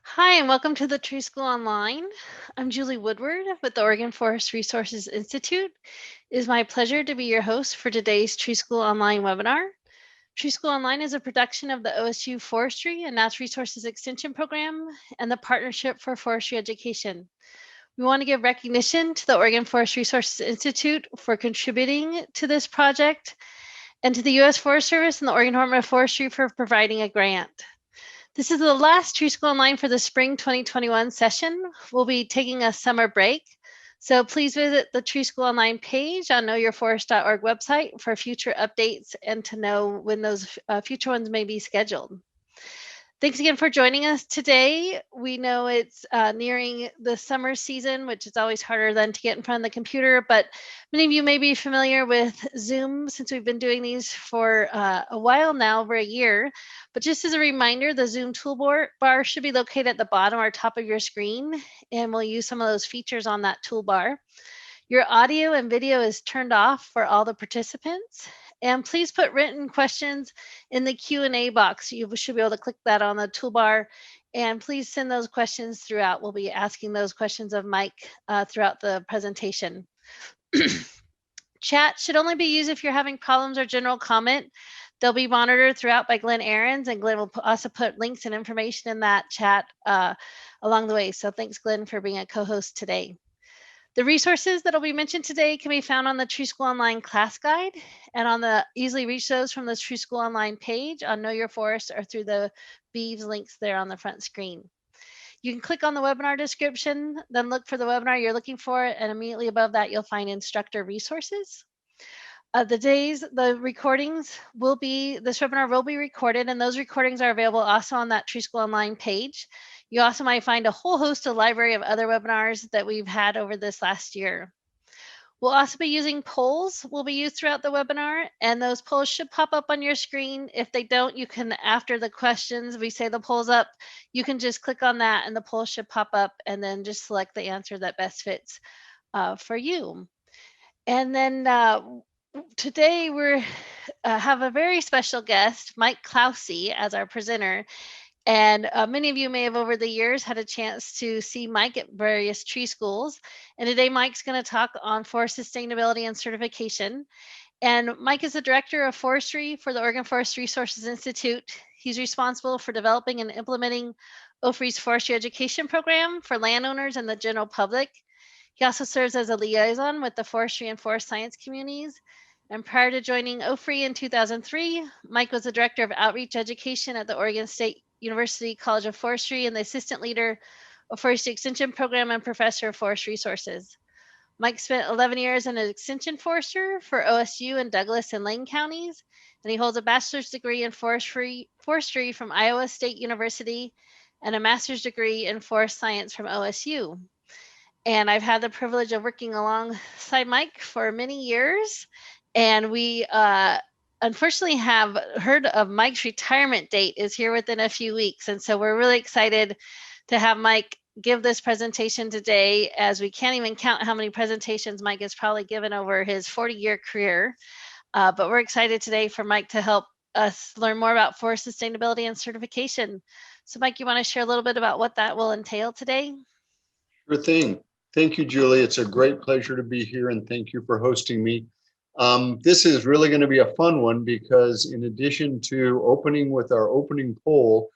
Hi, and welcome to the Tree School Online. I'm Julie Woodward with the Oregon Forest Resources Institute. It is my pleasure to be your host for today's Tree School Online webinar. Tree School Online is a production of the OSU Forestry and Natural Resources Extension Program and the Partnership for Forestry Education. We want to give recognition to the Oregon Forest Resources Institute for contributing to this project and to the U.S. Forest Service and the Oregon Department of Forestry for providing a grant. This is the last Tree School Online for the spring 2021 session. We'll be taking a summer break. So please visit the Tree School Online page on knowyourforest.org website for future updates and to know when those future ones may be scheduled. Thanks again for joining us today. We know it's nearing the summer season, which is always harder than to get in front of the computer, but many of you may be familiar with Zoom since we've been doing these for a while now, over a year. But just as a reminder, the Zoom toolbar should be located at the bottom or top of your screen, and we'll use some of those features on that toolbar. Your audio and video is turned off for all the participants. And please put written questions in the Q&A box. You should be able to click that on the toolbar. And please send those questions throughout. We'll be asking those questions of Mike throughout the presentation. Chat should only be used if you're having problems or general comment. They'll be monitored throughout by Glenn Ahrens, and Glenn will also put links and information in that chat along the way. So thanks, Glenn, for being a co-host today. The resources that will be mentioned today can be found on the Tree School Online class guide and on the easily reach those from the Tree School Online page on Know Your Forest or through the Beeves links there on the front screen. You can click on the webinar description, then look for the webinar you're looking for, and immediately above that, you'll find instructor resources. The recordings will be, this webinar will be recorded, and those recordings are available also on that Tree School Online page. You also might find a whole host of library of other webinars that we've had over this last year. We'll also be using polls will be used throughout the webinar, and those polls should pop up on your screen. If they don't, you can, after the questions, we say the poll's up, you can just click on that and the poll should pop up, and then just select the answer that best fits for you. And then today we have a very special guest, Mike Cloughesy, as our presenter. And many of you may have over the years had a chance to see Mike at various tree schools. And today Mike's going to talk on forest sustainability and certification. And Mike is the director of forestry for the Oregon Forest Resources Institute. He's responsible for developing and implementing OFRE's forestry education program for landowners and the general public. He also serves as a liaison with the forestry and forest science communities. And prior to joining OFRE in 2003, Mike was the director of outreach education at the Oregon State University College of Forestry and the assistant leader of Forestry Extension Program and professor of forest resources. Mike spent 11 years as an extension forester for OSU in Douglas and Lane counties, and he holds a bachelor's degree in forestry from Iowa State University and a master's degree in forest science from OSU. And I've had the privilege of working alongside Mike for many years. And we unfortunately have heard of Mike's retirement date is here within a few weeks. And so we're really excited to have Mike give this presentation today, as we can't even count how many presentations Mike has probably given over his 40-year career. But we're excited today for Mike to help us learn more about forest sustainability and certification. So Mike, you want to share a little bit about what that will entail today? Sure thing. Thank you, Julie. It's a great pleasure to be here, and thank you for hosting me. This is really going to be a fun one because in addition to opening with our opening poll,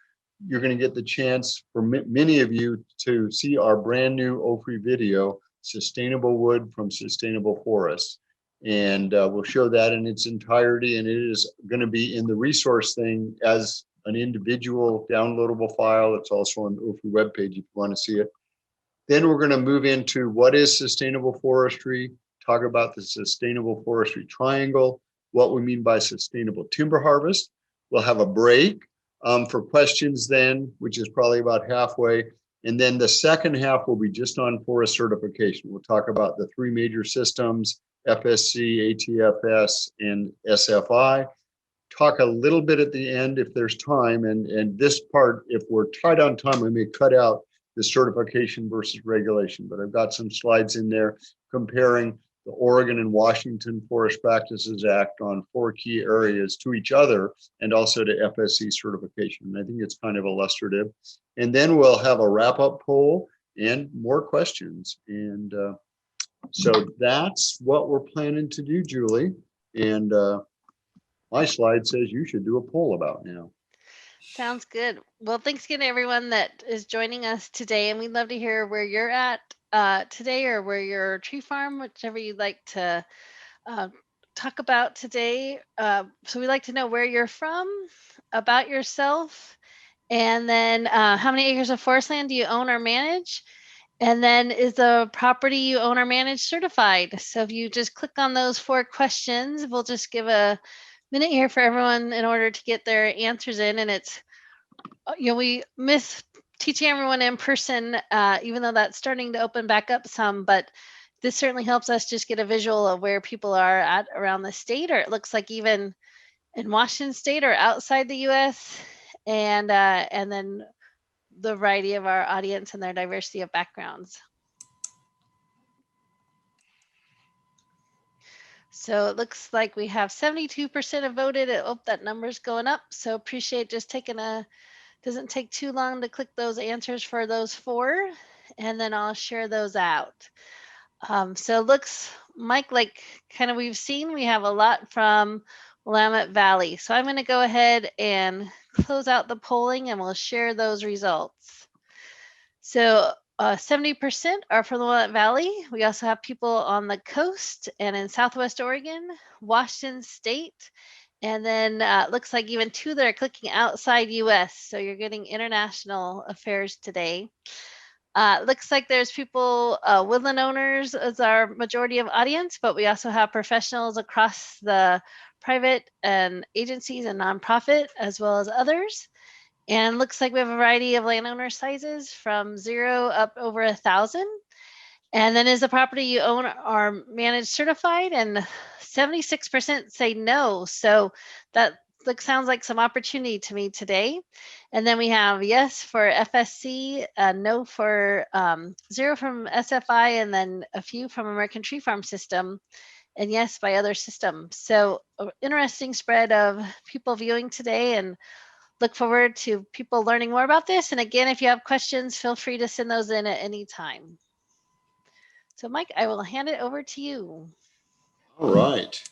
you're going to get the chance for many of you to see our brand new OFRE video, Sustainable Wood from Sustainable Forests. And we'll show that in its entirety, and it is going to be in the resource thing as an individual downloadable file. It's also on the OFRE webpage if you want to see it. Then we're going to move into what is sustainable forestry, talk about the sustainable forestry triangle, what we mean by sustainable timber harvest. We'll have a break for questions then, which is probably about halfway. And then the second half will be just on forest certification. We'll talk about the three major systems, FSC, ATFS, and SFI. Talk a little bit at the end if there's time. And this part, if we're tight on time, we may cut out the certification versus regulation, but I've got some slides in there comparing the Oregon and Washington Forest Practices Act on 4 key areas to each other and also to FSC certification. I think it's kind of illustrative. And then we'll have a wrap-up poll and more questions. And so that's what we're planning to do, Julie. And my slide says you should do a poll about now. Sounds good. Well, thanks again to everyone that is joining us today. And we'd love to hear where you're at today, or where your tree farm, whichever you'd like to talk about today. So we'd like to know where you're from, about yourself, and then how many acres of forest land do you own or manage? And then, is the property you own or manage certified? So if you just click on those 4 questions, we'll just give a minute here for everyone in order to get their answers in. And it's, we miss teaching everyone in person, even though that's starting to open back up some, but this certainly helps us just get a visual of where people are at around the state, or it looks like even in Washington state or outside the US, and then the variety of our audience and their diversity of backgrounds. So it looks like we have 72% have voted. Oh, that number's going up. So appreciate just taking doesn't take too long to click those answers for those 4, and then I'll share those out. So it looks, Mike, like kind of we have a lot from Willamette Valley. So I'm going to go ahead and close out the polling, and we'll share those results. So 70% are from the Willamette Valley. We also have people on the coast and in Southwest Oregon, Washington State, and then looks like even 2 that are clicking outside US. So you're getting international affairs today. Looks like there's people, woodland owners as our majority of audience, but we also have professionals across the private and agencies and nonprofit, as well as others. And looks like we have a variety of landowner sizes from 0 up over 1,000. And then, is the property you own or manage certified? And 76% say no. So that sounds like some opportunity to me today. And then we have yes for FSC, no for 0 from SFI, and then a few from American Tree Farm System, and yes by other systems. So interesting spread of people viewing today, and look forward to people learning more about this. And again, if you have questions, feel free to send those in at any time. So Mike, I will hand it over to you. All right.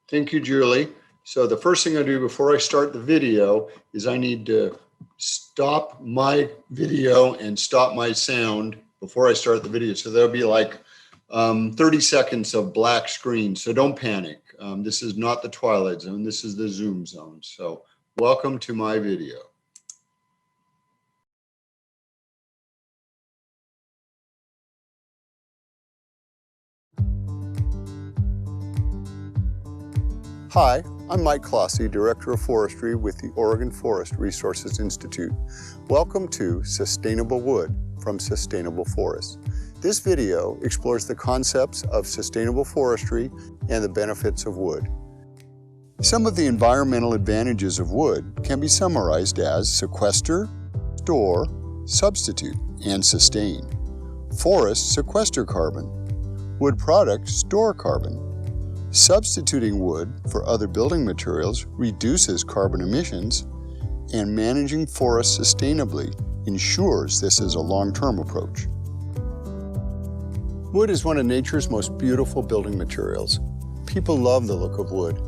Thank you, Julie. So the first thing I do before I start the video is I need to stop my video and stop my sound before I start the video. So there'll be like 30 seconds of black screen. So don't panic. This is not the Twilight Zone. This is the Zoom zone. So welcome to my video. Hi, I'm Mike Cloughesy, Director of Forestry with the Oregon Forest Resources Institute. Welcome to Sustainable Wood from Sustainable Forests. This video explores the concepts of sustainable forestry and the benefits of wood. Some of the environmental advantages of wood can be summarized as sequester, store, substitute, and sustain. Forests sequester carbon. Wood products store carbon. Substituting wood for other building materials reduces carbon emissions, and managing forests sustainably ensures this is a long-term approach. Wood is one of nature's most beautiful building materials. People love the look of wood.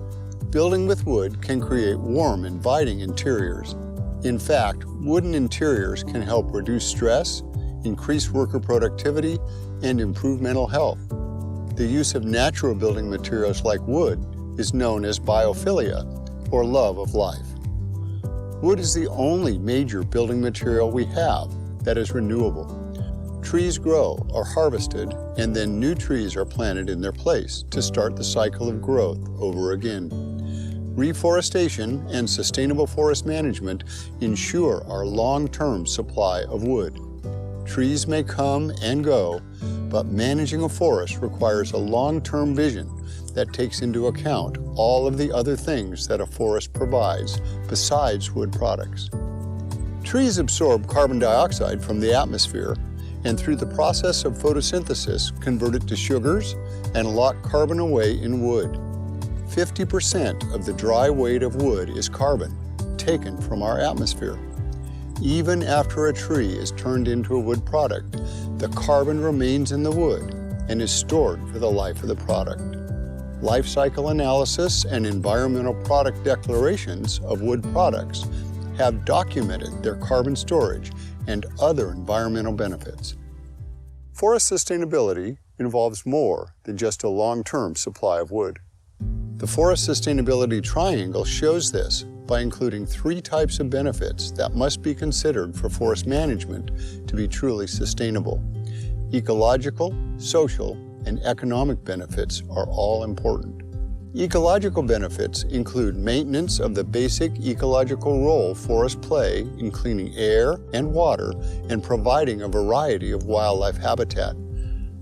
Building with wood can create warm, inviting interiors. In fact, wooden interiors can help reduce stress, increase worker productivity, and improve mental health. The use of natural building materials like wood is known as biophilia, or love of life. Wood is the only major building material we have that is renewable. Trees grow, are harvested, and then new trees are planted in their place to start the cycle of growth over again. Reforestation and sustainable forest management ensure our long-term supply of wood. Trees may come and go, but managing a forest requires a long-term vision that takes into account all of the other things that a forest provides besides wood products. Trees absorb carbon dioxide from the atmosphere and through the process of photosynthesis, convert it to sugars and lock carbon away in wood. 50% of the dry weight of wood is carbon, taken from our atmosphere. Even after a tree is turned into a wood product, the carbon remains in the wood and is stored for the life of the product. Life cycle analysis and environmental product declarations of wood products have documented their carbon storage and other environmental benefits. Forest sustainability involves more than just a long-term supply of wood. The Forest Sustainability Triangle shows this by including 3 types of benefits that must be considered for forest management to be truly sustainable. Ecological, social, and economic benefits are all important. Ecological benefits include maintenance of the basic ecological role forests play in cleaning air and water and providing a variety of wildlife habitat.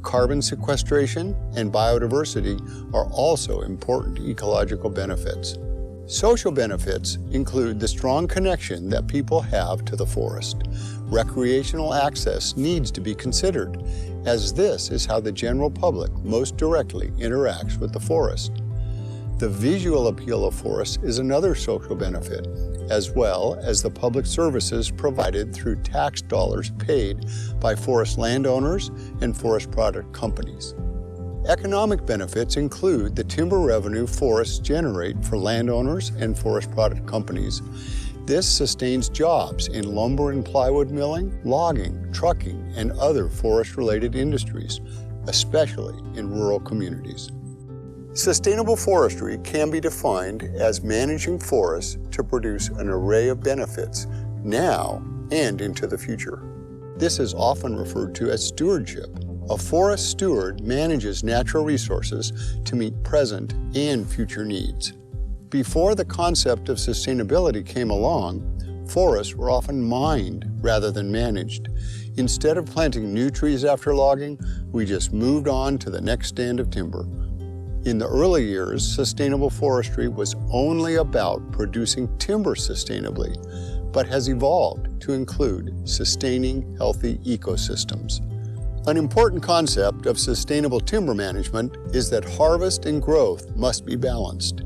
Carbon sequestration and biodiversity are also important ecological benefits. Social benefits include the strong connection that people have to the forest. Recreational access needs to be considered, as this is how the general public most directly interacts with the forest. The visual appeal of forests is another social benefit, as well as the public services provided through tax dollars paid by forest landowners and forest product companies. Economic benefits include the timber revenue forests generate for landowners and forest product companies. This sustains jobs in lumber and plywood milling, logging, trucking, and other forest-related industries, especially in rural communities. Sustainable forestry can be defined as managing forests to produce an array of benefits now and into the future. This is often referred to as stewardship. A forest steward manages natural resources to meet present and future needs. Before the concept of sustainability came along, forests were often mined rather than managed. Instead of planting new trees after logging, we just moved on to the next stand of timber. In the early years, sustainable forestry was only about producing timber sustainably, but has evolved to include sustaining healthy ecosystems. An important concept of sustainable timber management is that harvest and growth must be balanced.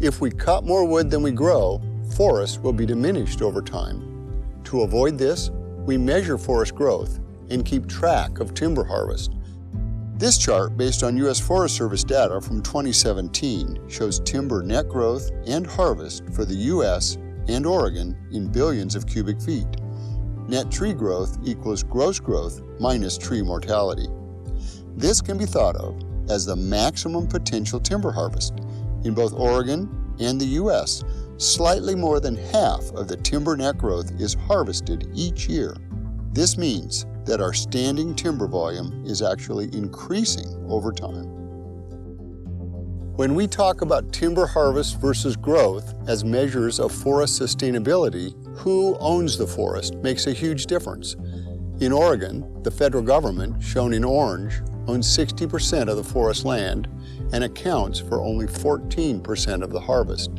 If we cut more wood than we grow, forests will be diminished over time. To avoid this, we measure forest growth and keep track of timber harvest. This chart, based on U.S. Forest Service data from 2017, shows timber net growth and harvest for the U.S. and Oregon in billions of cubic feet. Net tree growth equals gross growth minus tree mortality. This can be thought of as the maximum potential timber harvest. In both Oregon and the U.S., slightly more than half of the timber net growth is harvested each year. This means that our standing timber volume is actually increasing over time. When we talk about timber harvest versus growth as measures of forest sustainability, who owns the forest makes a huge difference. In Oregon, the federal government, shown in orange, owns 60% of the forest land and accounts for only 14% of the harvest.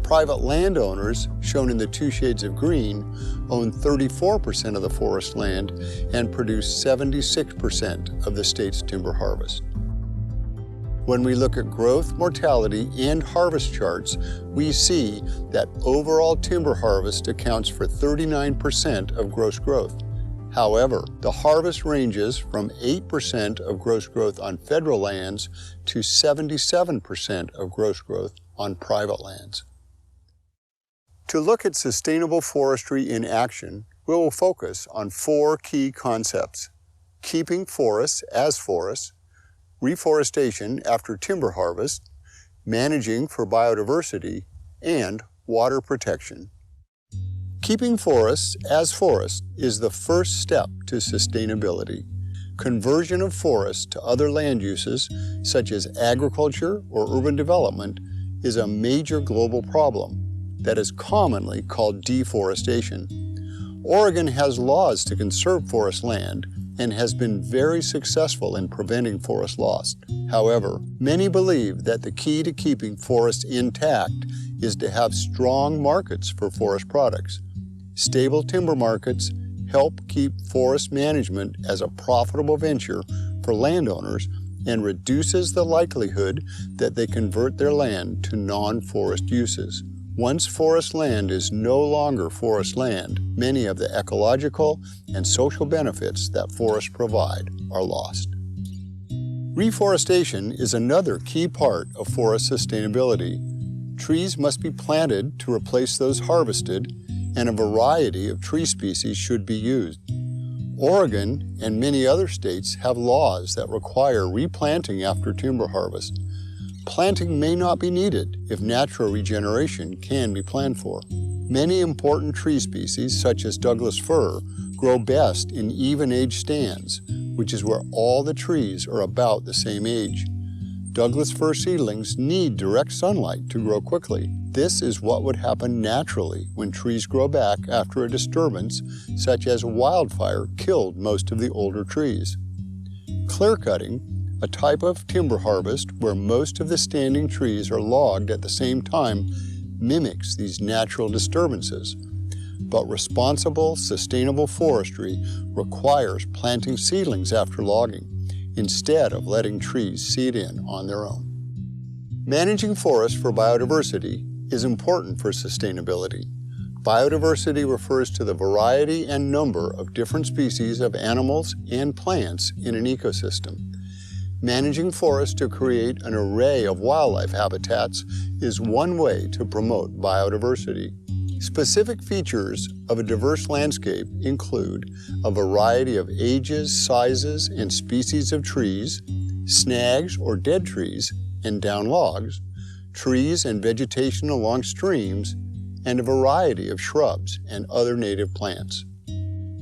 Private landowners, shown in the 2 shades of green, own 34% of the forest land and produce 76% of the state's timber harvest. When we look at growth, mortality, and harvest charts, we see that overall timber harvest accounts for 39% of gross growth. However, the harvest ranges from 8% of gross growth on federal lands to 77% of gross growth on private lands. To look at sustainable forestry in action, we will focus on 4 key concepts: keeping forests as forests, reforestation after timber harvest, managing for biodiversity, and water protection. Keeping forests as forests is the first step to sustainability. Conversion of forests to other land uses, such as agriculture or urban development, is a major global problem that is commonly called deforestation. Oregon has laws to conserve forest land and has been very successful in preventing forest loss. However, many believe that the key to keeping forests intact is to have strong markets for forest products. Stable timber markets help keep forest management as a profitable venture for landowners and reduces the likelihood that they convert their land to non-forest uses. Once forest land is no longer forest land, many of the ecological and social benefits that forests provide are lost. Reforestation is another key part of forest sustainability. Trees must be planted to replace those harvested, and a variety of tree species should be used. Oregon and many other states have laws that require replanting after timber harvest. Planting may not be needed if natural regeneration can be planned for. Many important tree species, such as Douglas fir, grow best in even-age stands, which is where all the trees are about the same age. Douglas fir seedlings need direct sunlight to grow quickly. This is what would happen naturally when trees grow back after a disturbance, such as a wildfire killed most of the older trees. Clear-cutting, a type of timber harvest where most of the standing trees are logged at the same time, mimics these natural disturbances. But responsible, sustainable forestry requires planting seedlings after logging, instead of letting trees seed in on their own. Managing forests for biodiversity is important for sustainability. Biodiversity refers to the variety and number of different species of animals and plants in an ecosystem. Managing forests to create an array of wildlife habitats is one way to promote biodiversity. Specific features of a diverse landscape include a variety of ages, sizes, and species of trees, snags or dead trees and down logs, trees and vegetation along streams, and a variety of shrubs and other native plants.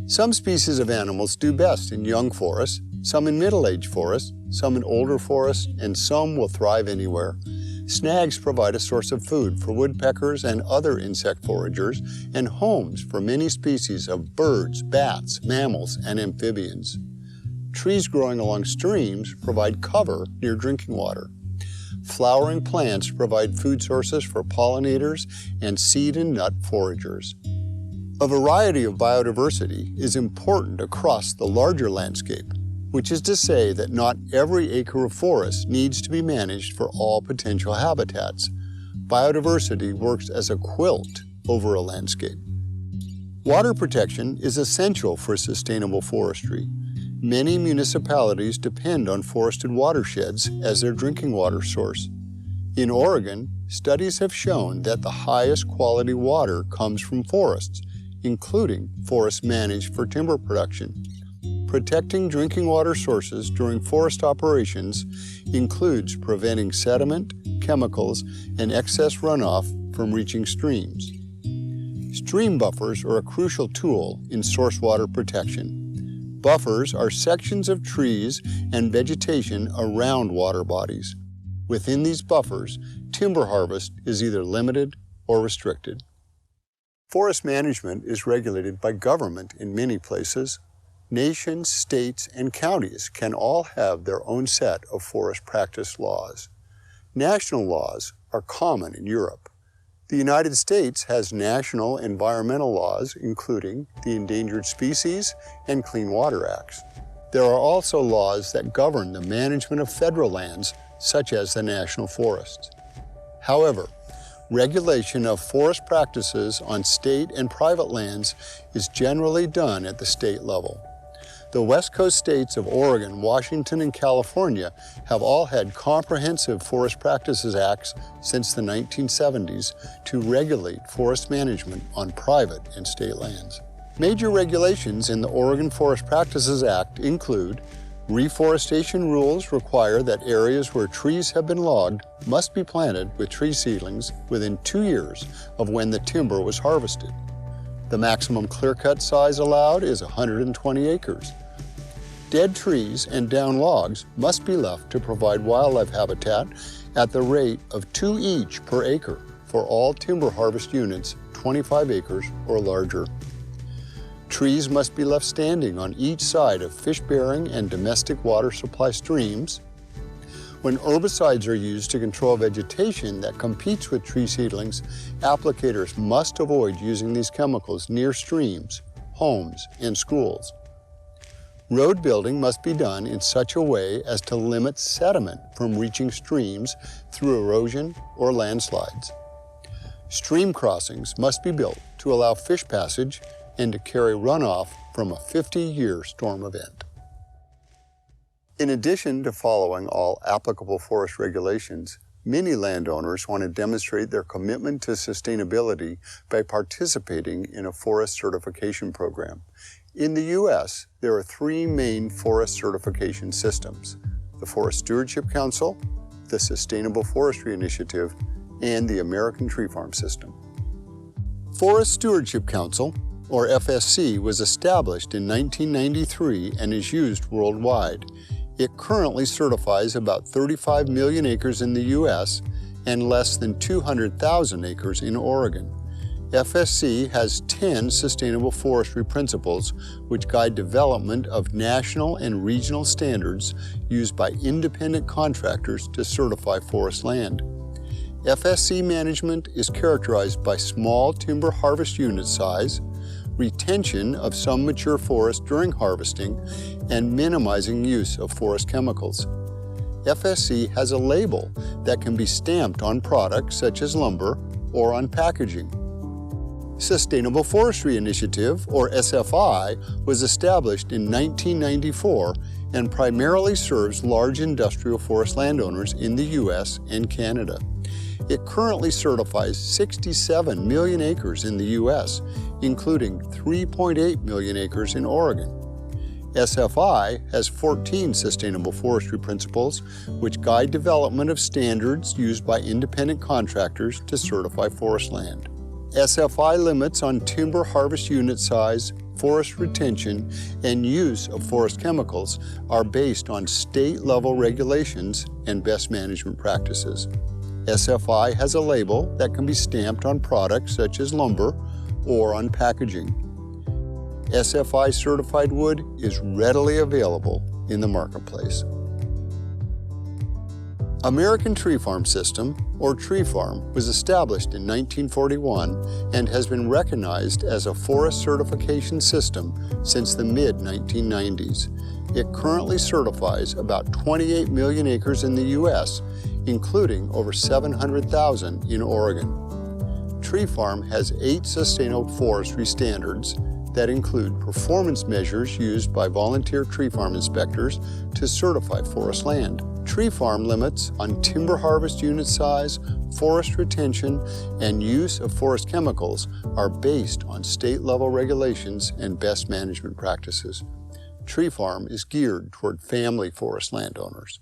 Some species of animals do best in young forests, some in middle-aged forests, some in older forests, and some will thrive anywhere. Snags provide a source of food for woodpeckers and other insect foragers, and homes for many species of birds, bats, mammals, and amphibians. Trees growing along streams provide cover near drinking water. Flowering plants provide food sources for pollinators and seed and nut foragers. A variety of biodiversity is important across the larger landscape, which is to say that not every acre of forest needs to be managed for all potential habitats. Biodiversity works as a quilt over a landscape. Water protection is essential for sustainable forestry. Many municipalities depend on forested watersheds as their drinking water source. In Oregon, studies have shown that the highest quality water comes from forests, including forests managed for timber production. Protecting drinking water sources during forest operations includes preventing sediment, chemicals, and excess runoff from reaching streams. Stream buffers are a crucial tool in source water protection. Buffers are sections of trees and vegetation around water bodies. Within these buffers, timber harvest is either limited or restricted. Forest management is regulated by government in many places. Nations, states, and counties can all have their own set of forest practice laws. National laws are common in Europe. The United States has national environmental laws, including the Endangered Species and Clean Water Acts. There are also laws that govern the management of federal lands, such as the national forests. However, regulation of forest practices on state and private lands is generally done at the state level. The West Coast states of Oregon, Washington, and California have all had comprehensive Forest Practices Acts since the 1970s to regulate forest management on private and state lands. Major regulations in the Oregon Forest Practices Act include reforestation rules require that areas where trees have been logged must be planted with tree seedlings within 2 years of when the timber was harvested. The maximum clear-cut size allowed is 120 acres. Dead trees and down logs must be left to provide wildlife habitat at the rate of 2 each per acre for all timber harvest units 25 acres or larger. Trees must be left standing on each side of fish-bearing and domestic water supply streams. When herbicides are used to control vegetation that competes with tree seedlings, applicators must avoid using these chemicals near streams, homes, and schools. Road building must be done in such a way as to limit sediment from reaching streams through erosion or landslides. Stream crossings must be built to allow fish passage and to carry runoff from a 50-year storm event. In addition to following all applicable forest regulations, many landowners want to demonstrate their commitment to sustainability by participating in a forest certification program. In the U.S., there are three main forest certification systems: the Forest Stewardship Council, the Sustainable Forestry Initiative, and the American Tree Farm System. Forest Stewardship Council, or FSC, was established in 1993 and is used worldwide. It currently certifies about 35 million acres in the U.S. and less than 200,000 acres in Oregon. FSC has 10 sustainable forestry principles which guide development of national and regional standards used by independent contractors to certify forest land. FSC management is characterized by small timber harvest unit size, retention of some mature forest during harvesting, and minimizing use of forest chemicals. FSC has a label that can be stamped on products such as lumber or on packaging. Sustainable Forestry Initiative, or SFI, was established in 1994 and primarily serves large industrial forest landowners in the U.S. and Canada. It currently certifies 67 million acres in the U.S., including 3.8 million acres in Oregon. SFI has 14 sustainable forestry principles which guide development of standards used by independent contractors to certify forest land. SFI limits on timber harvest unit size, forest retention, and use of forest chemicals are based on state-level regulations and best management practices. SFI has a label that can be stamped on products such as lumber or on packaging. SFI certified wood is readily available in the marketplace. American Tree Farm System, or Tree Farm, was established in 1941 and has been recognized as a forest certification system since the mid-1990s. It currently certifies about 28 million acres in the U.S., including over 700,000 in Oregon. Tree Farm has 8 sustainable forestry standards that include performance measures used by volunteer tree farm inspectors to certify forest land. Tree Farm limits on timber harvest unit size, forest retention, and use of forest chemicals are based on state-level regulations and best management practices. Tree Farm is geared toward family forest landowners.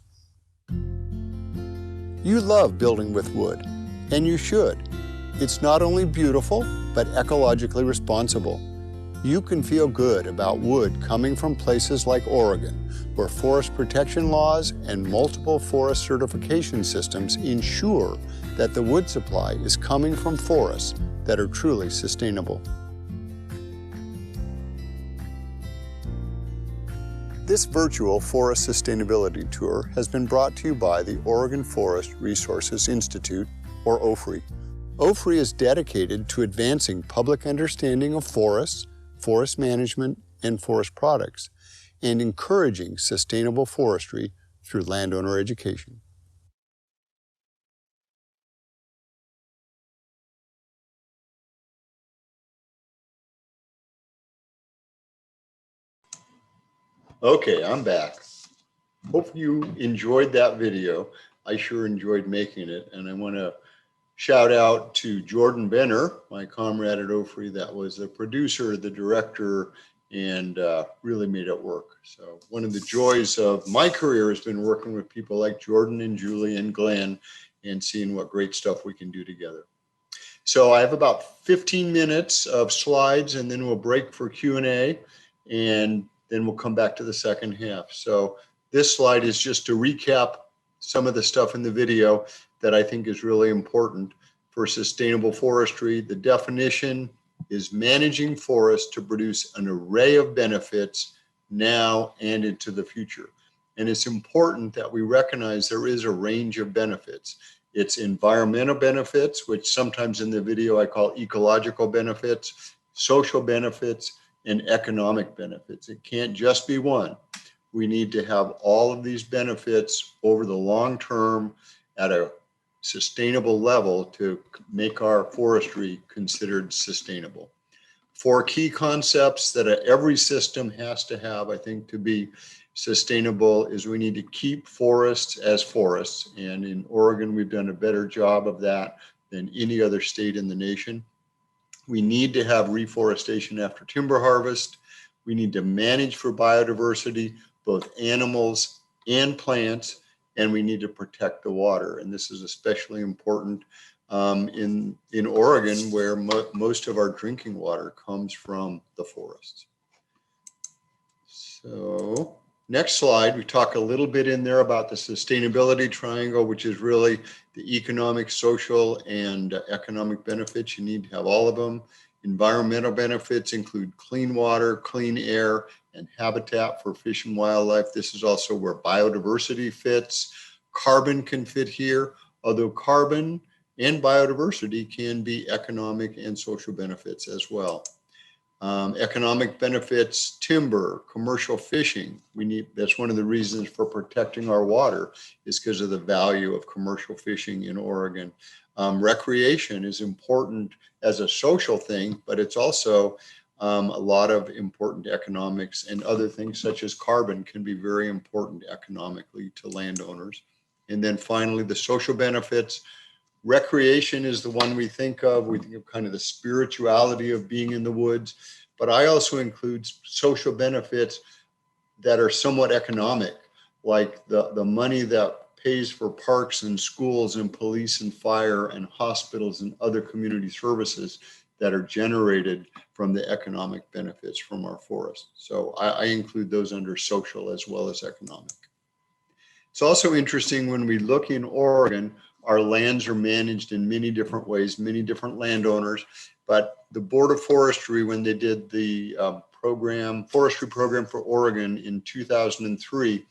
You love building with wood, and you should. It's not only beautiful, but ecologically responsible. You can feel good about wood coming from places like Oregon, where forest protection laws and multiple forest certification systems ensure that the wood supply is coming from forests that are truly sustainable. This virtual Forest Sustainability Tour has been brought to you by the Oregon Forest Resources Institute, or OFRI. OFRI is dedicated to advancing public understanding of forests, forest management, and forest products, and encouraging sustainable forestry through landowner education. Okay, I'm back. Hope you enjoyed that video. I sure enjoyed making it, and I want to shout out to Jordan Benner, my comrade at OFRI, that was the producer, the director, and really made it work. So one of the joys of my career has been working with people like Jordan and Julie and Glenn and seeing what great stuff we can do together. So I have about 15 minutes of slides, and then we'll break for Q&A, and then we'll come back to the second half. So this slide is just to recap some of the stuff in the video that I think is really important for sustainable forestry. The definition is managing forests to produce an array of benefits now and into the future. And it's important that we recognize there is a range of benefits. It's environmental benefits, which sometimes in the video I call ecological benefits, social benefits, and economic benefits. It can't just be one. We need to have all of these benefits over the long term at a sustainable level to make our forestry considered sustainable. 4 key concepts that every system has to have, I think, to be sustainable is we need to keep forests as forests. And in Oregon, we've done a better job of that than any other state in the nation. We need to have reforestation after timber harvest. We need to manage for biodiversity, both animals and plants, and we need to protect the water. And this is especially important in Oregon, where most of our drinking water comes from the forests. So next slide, we talk a little bit in there about the sustainability triangle, which is really the economic, social, and economic benefits. You need to have all of them. Environmental benefits include clean water, clean air, and habitat for fish and wildlife. This is also where biodiversity fits. Carbon can fit here, although carbon and biodiversity can be economic and social benefits as well. Economic benefits, timber, commercial fishing. That's one of the reasons for protecting our water, is because of the value of commercial fishing in Oregon. Recreation is important as a social thing, but it's also a lot of important economics, and other things such as carbon can be very important economically to landowners. And then finally, the social benefits. Recreation is the one we think of. We think of kind of the spirituality of being in the woods, but I also include social benefits that are somewhat economic, like the money that pays for parks and schools and police and fire and hospitals and other community services that are generated from the economic benefits from our forests. So I include those under social as well as economic. It's also interesting when we look in Oregon, our lands are managed in many different ways, many different landowners, but the Board of Forestry, when they did the forestry program for Oregon in 2003,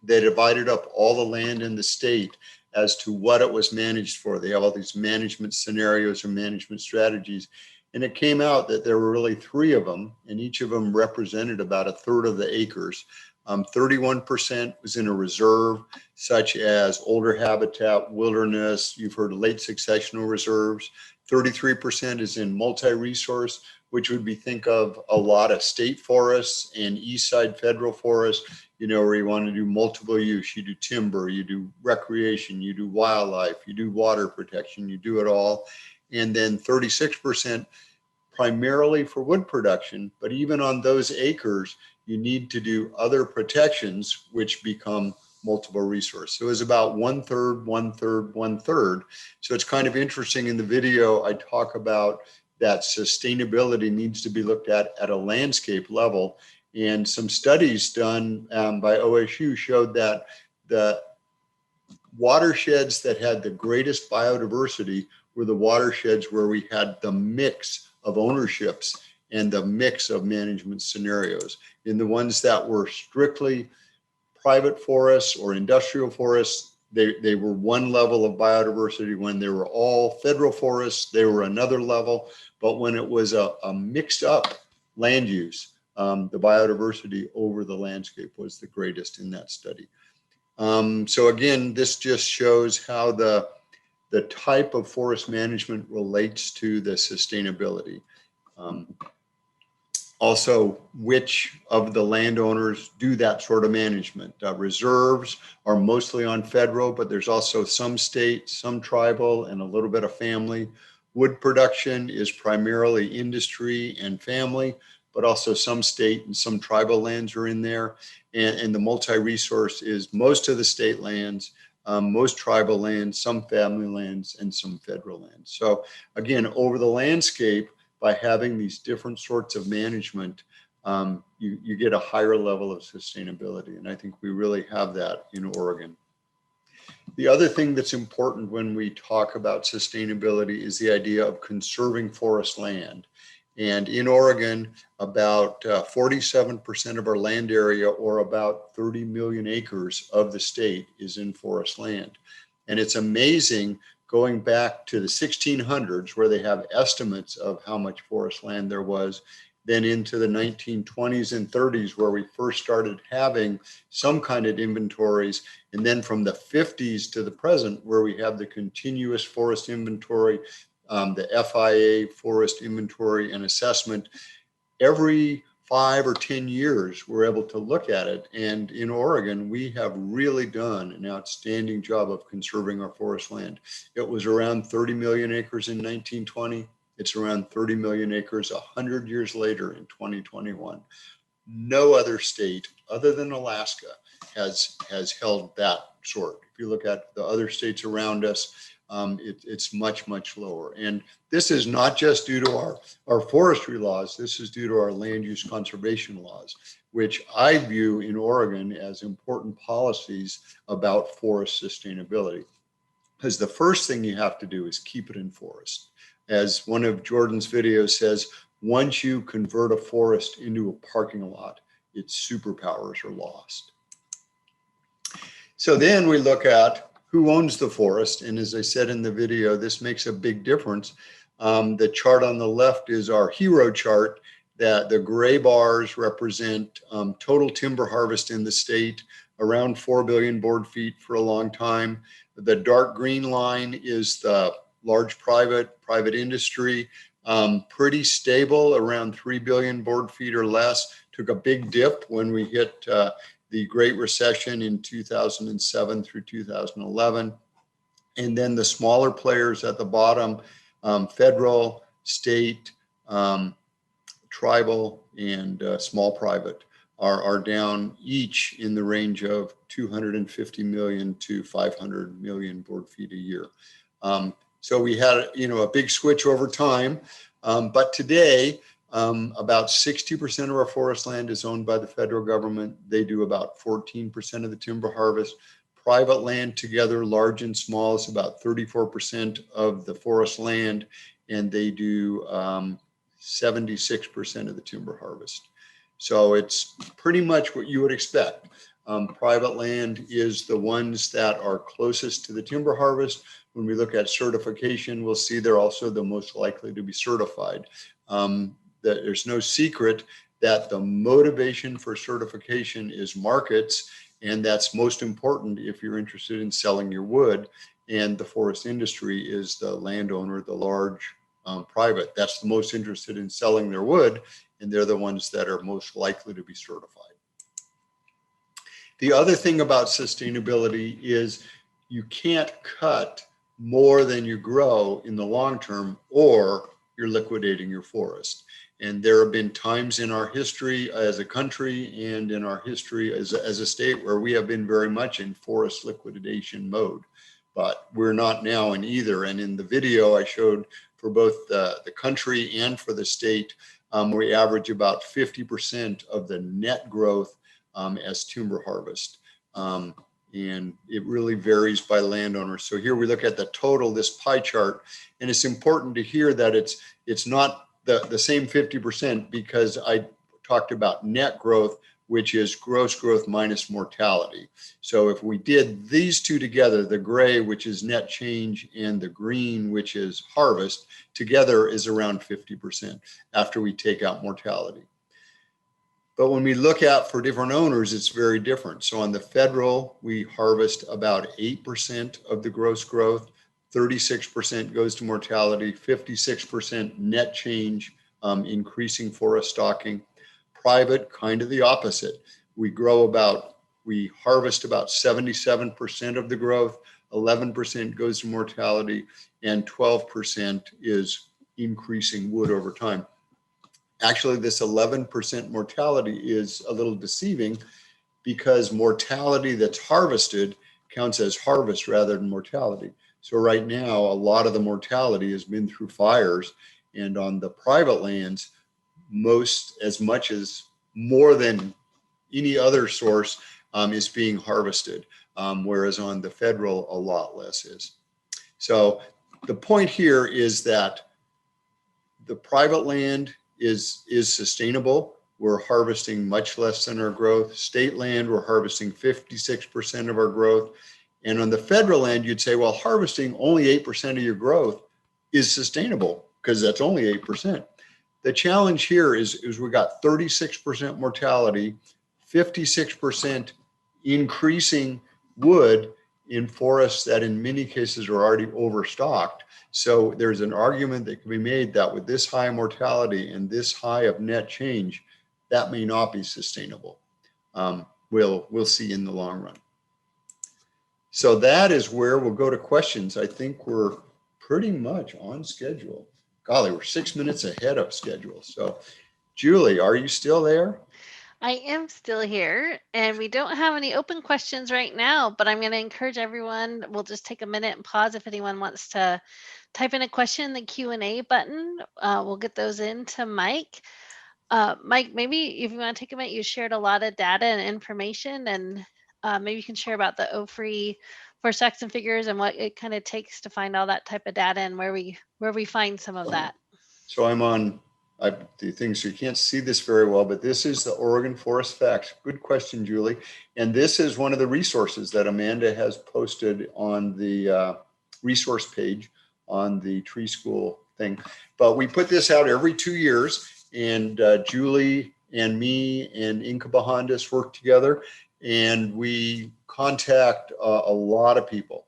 they divided up all the land in the state as to what it was managed for. They have all these management scenarios or management strategies. And it came out that there were really 3 of them, and each of them represented about 1/3 of the acres. 31% was in a reserve, such as older habitat, wilderness. You've heard of late successional reserves. 33% is in multi-resource, which would be think of a lot of state forests and east side federal forests, where you want to do multiple use. You do timber, you do recreation, you do wildlife, you do water protection, you do it all. And then 36% primarily for wood production, but even on those acres, you need to do other protections, which become multiple resource. So it's about 1/3, 1/3, 1/3. So it's kind of interesting. In the video, I talk about that sustainability needs to be looked at a landscape level. And some studies done by OSU showed that the watersheds that had the greatest biodiversity were the watersheds where we had the mix of ownerships and the mix of management scenarios. In the ones that were strictly private forests or industrial forests, they were one level of biodiversity. When they were all federal forests, they were another level. But when it was a mixed up land use, the biodiversity over the landscape was the greatest in that study. So again, this just shows how the type of forest management relates to the sustainability. Also, which of the landowners do that sort of management. Reserves are mostly on federal, but there's also some state, some tribal, and a little bit of family. Wood production is primarily industry and family, but also some state and some tribal lands are in there. And the multi-resource is most of the state lands, most tribal lands, some family lands, and some federal lands. So again, over the landscape, by having these different sorts of management, you get a higher level of sustainability. And I think we really have that in Oregon. The other thing that's important when we talk about sustainability is the idea of conserving forest land. And in Oregon, about 47% of our land area, or about 30 million acres of the state, is in forest land. And it's amazing, going back to the 1600s, where they have estimates of how much forest land there was. then into the 1920s and 30s, where we first started having some kind of inventories. And then from the 50s to the present, where we have the continuous forest inventory, the FIA forest inventory and assessment. Every 5 or 10 years, we're able to look at it. And in Oregon, we have really done an outstanding job of conserving our forest land. It was around 30 million acres in 1920. It's around 30 million acres 100 years later in 2021. No other state other than Alaska has held that sort. If you look at the other states around us, it's much, much lower. And this is not just due to our forestry laws. This is due to our land use conservation laws, which I view in Oregon as important policies about forest sustainability. Because the first thing you have to do is keep it in forest. As one of Jordan's videos says, once you convert a forest into a parking lot, its superpowers are lost. So then we look at who owns the forest. And as I said in the video, this makes a big difference. The chart on the left is our hero chart, that the gray bars represent total timber harvest in the state, around 4 billion board feet for a long time. The dark green line is the large private industry, pretty stable, around 3 billion board feet or less. Took a big dip when we hit the Great Recession in 2007 through 2011. And then the smaller players at the bottom, federal, state, tribal, and small private are down each in the range of 250 million to 500 million board feet a year. So we had, a big switch over time, but today, about 60% of our forest land is owned by the federal government. They do about 14% of the timber harvest. Private land together, large and small, is about 34% of the forest land, and they do 76% of the timber harvest. So it's pretty much what you would expect. Private land is the ones that are closest to the timber harvest. When we look at certification, we'll see they're also the most likely to be certified. There's no secret that the motivation for certification is markets, and that's most important if you're interested in selling your wood. And the forest industry is the landowner, the large private, that's the most interested in selling their wood, and they're the ones that are most likely to be certified. The other thing about sustainability is you can't cut more than you grow in the long term, or you're liquidating your forest. And there have been times in our history as a country and in our history as a state where we have been very much in forest liquidation mode, but we're not now in either. And in the video I showed for both the country and for the state, we average about 50% of the net growth as timber harvest. And it really varies by landowner. So here we look at the total, this pie chart, and it's important to hear that it's not the same 50%, because I talked about net growth, which is gross growth minus mortality. So if we did these two together, the gray, which is net change, and the green, which is harvest, together is around 50% after we take out mortality. But when we look at for different owners, it's very different. So on the federal, we harvest about 8% of the gross growth, 36% goes to mortality, 56% net change, increasing forest stocking. Private, kind of the opposite. We harvest about 77% of the growth, 11% goes to mortality, and 12% is increasing wood over time. Actually, this 11% mortality is a little deceiving, because mortality that's harvested counts as harvest rather than mortality. So right now, a lot of the mortality has been through fires, and on the private lands, more than any other source is being harvested, whereas on the federal, a lot less is. So the point here is that the private land is sustainable. We're harvesting much less than our growth. State land, we're harvesting 56% of our growth. And on the federal land, you'd say, well, harvesting only 8% of your growth is sustainable, because that's only 8%. the challenge here is we got 36% mortality, 56% increasing wood in forests that in many cases are already overstocked. So there's an argument that can be made that with this high mortality and this high of net change, that may not be sustainable. We'll see in the long run. So that is where we'll go to questions. I think we're pretty much on schedule. Golly, we're 6 minutes ahead of schedule. So Julie, are you still there? I am still here, and we don't have any open questions right now, but I'm going to encourage everyone. We'll just take a minute and pause if anyone wants to type in a question in the Q&A button. We'll get those into Mike. Mike, maybe if you want to take a minute, you shared a lot of data and information, and maybe you can share about the OFRI for facts and figures and what it kind of takes to find all that type of data and where we find some of that. So I'm on the things, so you can't see this very well, but this is the Oregon Forest Facts. Good question, Julie. And this is one of the resources that Amanda has posted on the resource page on the Tree School thing. But we put this out every 2 years, and Julie and me and Inka Bahandas work together, and we contact a lot of people,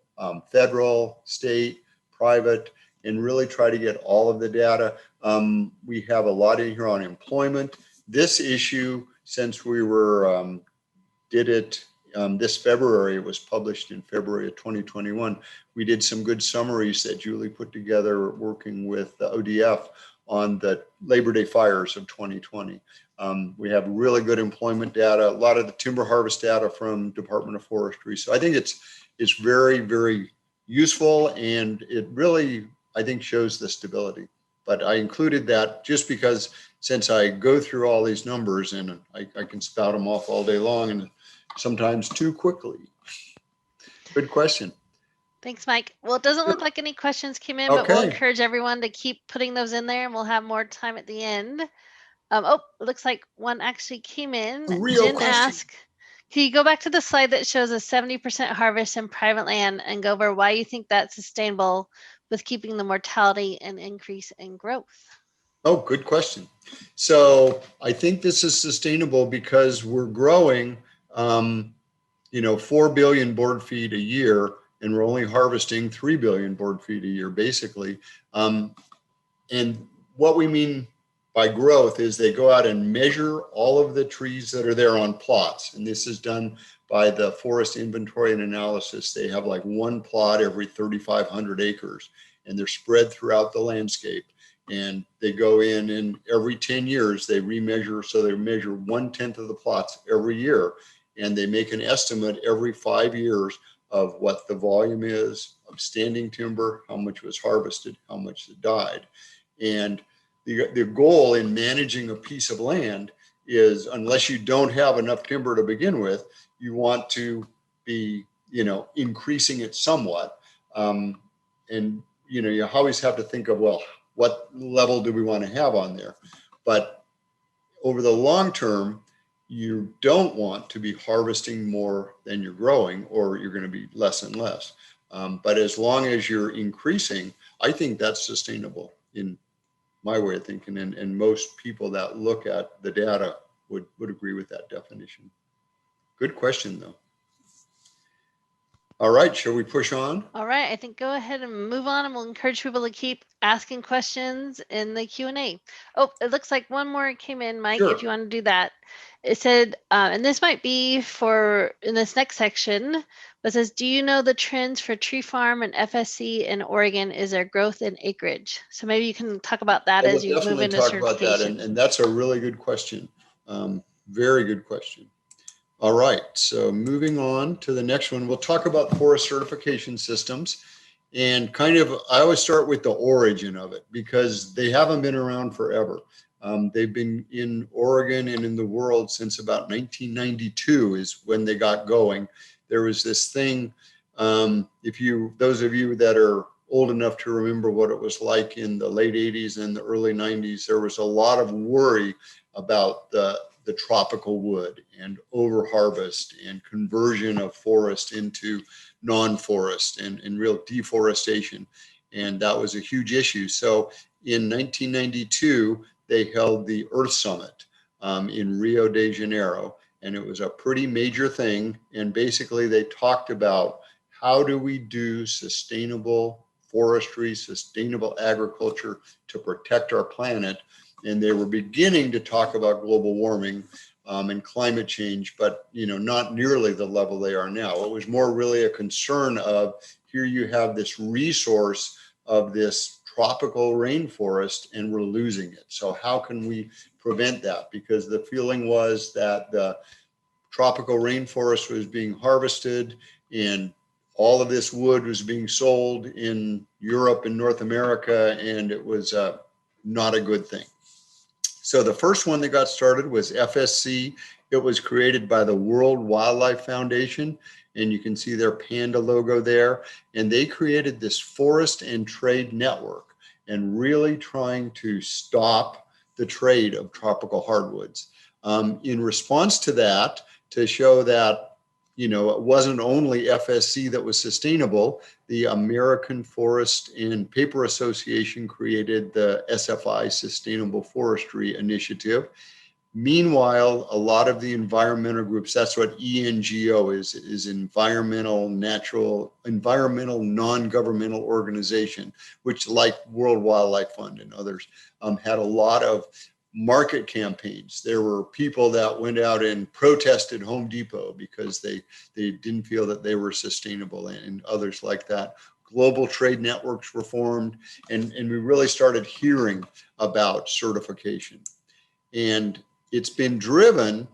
federal, state, private, and really try to get all of the data. We have a lot in here on employment. This issue, since we were did it this February, it was published in February of 2021. We did some good summaries that Julie put together working with the ODF on the Labor Day fires of 2020. We have really good employment data, a lot of the timber harvest data from Department of Forestry. So I think it's very, very useful, and it really, I think, shows the stability. But I included that just because since I go through all these numbers and I can spout them off all day long and sometimes too quickly. Good question. Thanks, Mike. Well, it doesn't look like any questions came in, but we'll encourage everyone to keep putting those in there, and we'll have more time at the end. Oh, it looks like one actually came in. Jen asked, can you go back to the slide that shows a 70% harvest in private land and go over why you think that's sustainable with keeping the mortality and increase in growth? Oh, good question. So I think this is sustainable because we're growing, 4 billion board feet a year, and we're only harvesting 3 billion board feet a year, basically. And what we mean by growth is they go out and measure all of the trees that are there on plots. And this is done by the Forest Inventory and Analysis. They have like one plot every 3,500 acres, and they're spread throughout the landscape. And they go in and every 10 years, they remeasure. So they measure 1/10 of the plots every year. And they make an estimate every 5 years of what the volume is of standing timber, how much was harvested, how much died. And the goal in managing a piece of land is, unless you don't have enough timber to begin with, you want to be, increasing it somewhat. And, you always have to think of, well, what level do we want to have on there? But over the long term, you don't want to be harvesting more than you're growing, or you're going to be less and less. But as long as you're increasing, I think that's sustainable in my way of thinking, and most people that look at the data would agree with that definition. Good question, though. All right, shall we push on? All right, I think go ahead and move on, and we'll encourage people to keep asking questions in the Q&A. Oh, it looks like one more came in, Mike, if you want to do that. It said, and this might be for in this next section, but it says, do you know the trends for tree farm and FSC in Oregon? Is there growth in acreage? So maybe you can talk about that as you move into certification. And that's a really good question. Very good question. All right, so moving on to the next one, we'll talk about forest certification systems. And I always start with the origin of it, because they haven't been around forever. They've been in Oregon and in the world since about 1992 is when they got going. There was this thing, those of you that are old enough to remember what it was like in the late 80s and the early 90s, there was a lot of worry about the tropical wood and overharvest and conversion of forest into non-forest and real deforestation. And that was a huge issue. So in 1992, they held the Earth Summit in Rio de Janeiro. And it was a pretty major thing. And basically they talked about how do we do sustainable forestry, sustainable agriculture to protect our planet. And they were beginning to talk about global warming and climate change, but not nearly the level they are now. It was more really a concern of, here you have this resource of this tropical rainforest and we're losing it. So how can we prevent that? Because the feeling was that the tropical rainforest was being harvested and all of this wood was being sold in Europe and North America, and it was not a good thing. So the first one that got started was FSC. It was created by the World Wildlife Foundation, and you can see their panda logo there. And they created this forest and trade network and really trying to stop the trade of tropical hardwoods. In response to that, to show that it wasn't only FSC that was sustainable, the American Forest and Paper Association created the SFI, Sustainable Forestry Initiative. Meanwhile, a lot of the environmental groups, that's what ENGO is environmental non-governmental organization, which like World Wildlife Fund and others had a lot of market campaigns. There were people that went out and protested Home Depot because they didn't feel that they were sustainable, and others like that. Global trade networks were formed, and we really started hearing about certification. And it's been driven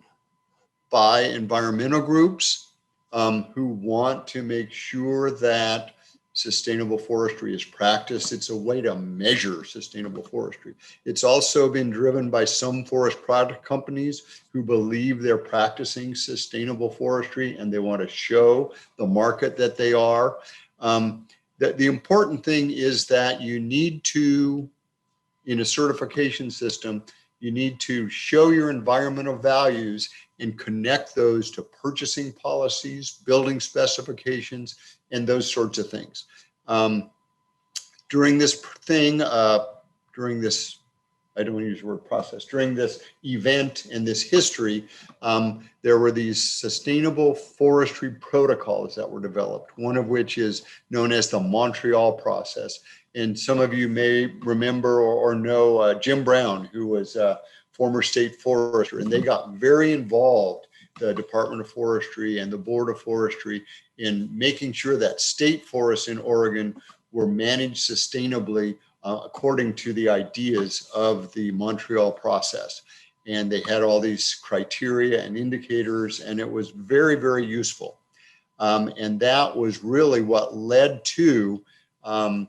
by environmental groups who want to make sure that sustainable forestry is practiced. It's a way to measure sustainable forestry. It's also been driven by some forest product companies who believe they're practicing sustainable forestry and they want to show the market that they are. The important thing is that you need to, in a certification system, you need to show your environmental values and connect those to purchasing policies, building specifications, and those sorts of things. During this thing, during this, I don't want to use the word process, during this event and this history, there were these sustainable forestry protocols that were developed, one of which is known as the Montreal Process. And some of you may remember or know Jim Brown, who was a former state forester, and they got very involved, the Department of Forestry and the Board of Forestry, in making sure that state forests in Oregon were managed sustainably according to the ideas of the Montreal Process. And they had all these criteria and indicators, and it was very, very useful. And that was really what led to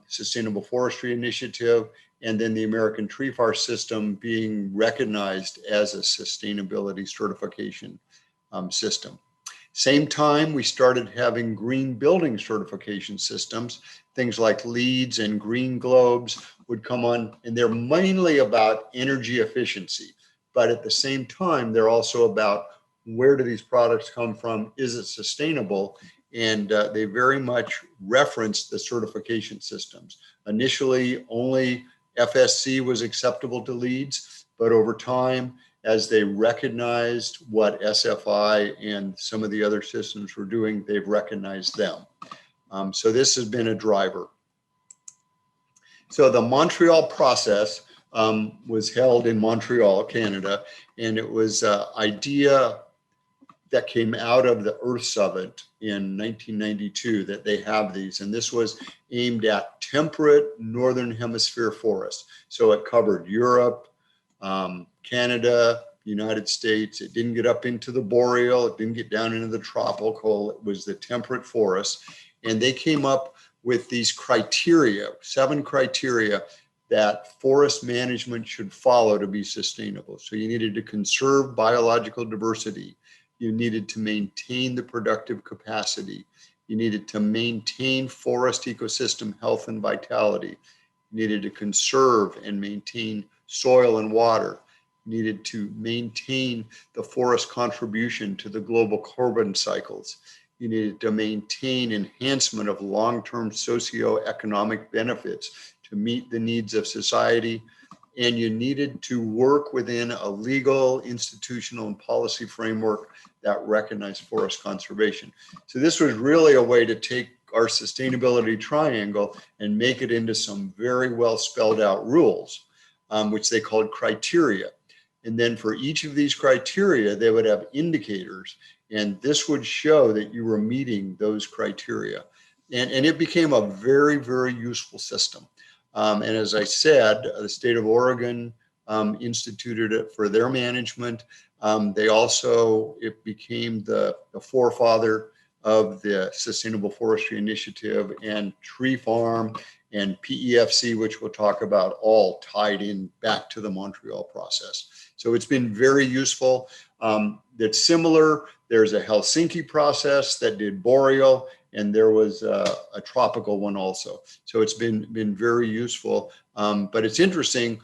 Sustainable Forestry Initiative, and then the American Tree Forest System being recognized as a sustainability certification system. Same time, we started having green building certification systems. Things like LEEDs and green globes would come on, and they're mainly about energy efficiency. But at the same time, they're also about where do these products come from? Is it sustainable? And they very much referenced the certification systems. Initially, only FSC was acceptable to LEEDs, but over time, as they recognized what SFI and some of the other systems were doing, they've recognized them. So this has been a driver. So the Montreal Process was held in Montreal, Canada, and it was an idea that came out of the Earth Summit in 1992 that they have these, and this was aimed at temperate Northern Hemisphere forests. So it covered Europe, Canada, United States. It didn't get up into the boreal. It didn't get down into the tropical. It was the temperate forests. And they came up with these criteria, 7 criteria that forest management should follow to be sustainable. So you needed to conserve biological diversity. You needed to maintain the productive capacity. You needed to maintain forest ecosystem health and vitality. You needed to conserve and maintain soil and water. You needed to maintain the forest contribution to the global carbon cycles. You needed to maintain enhancement of long-term socioeconomic benefits to meet the needs of society. and you needed to work within a legal, institutional, and policy framework that recognized forest conservation. So this was really a way to take our sustainability triangle and make it into some very well spelled out rules, which they called criteria. And then for each of these criteria, they would have indicators, and this would show that you were meeting those criteria. And it became a very, very useful system. And as I said, the state of Oregon instituted it for their management. It became the forefather of the Sustainable Forestry Initiative, and Tree Farm and PEFC, which we'll talk about, all tied in back to the Montréal Process. So it's been very useful. That's similar. There's a Helsinki process that did boreal, and there was a tropical one also. So it's been very useful. But it's interesting.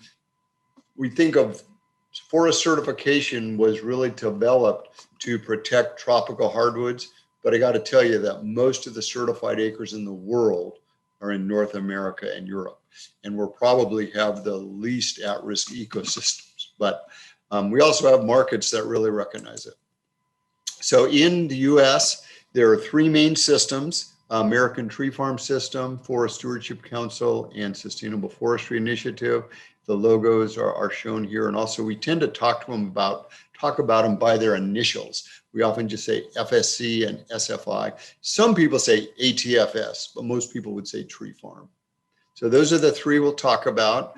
We think of forest certification was really developed to protect tropical hardwoods. But I got to tell you that most of the certified acres in the world are in North America and Europe. And we'll probably have the least at-risk ecosystems. But we also have markets that really recognize it. So in the US, there are three main systems: American Tree Farm System, Forest Stewardship Council, and Sustainable Forestry Initiative. The logos are shown here. And also we tend to talk about them by their initials. We often just say FSC and SFI. Some people say ATFS, but most people would say Tree Farm. So those are the three we'll talk about.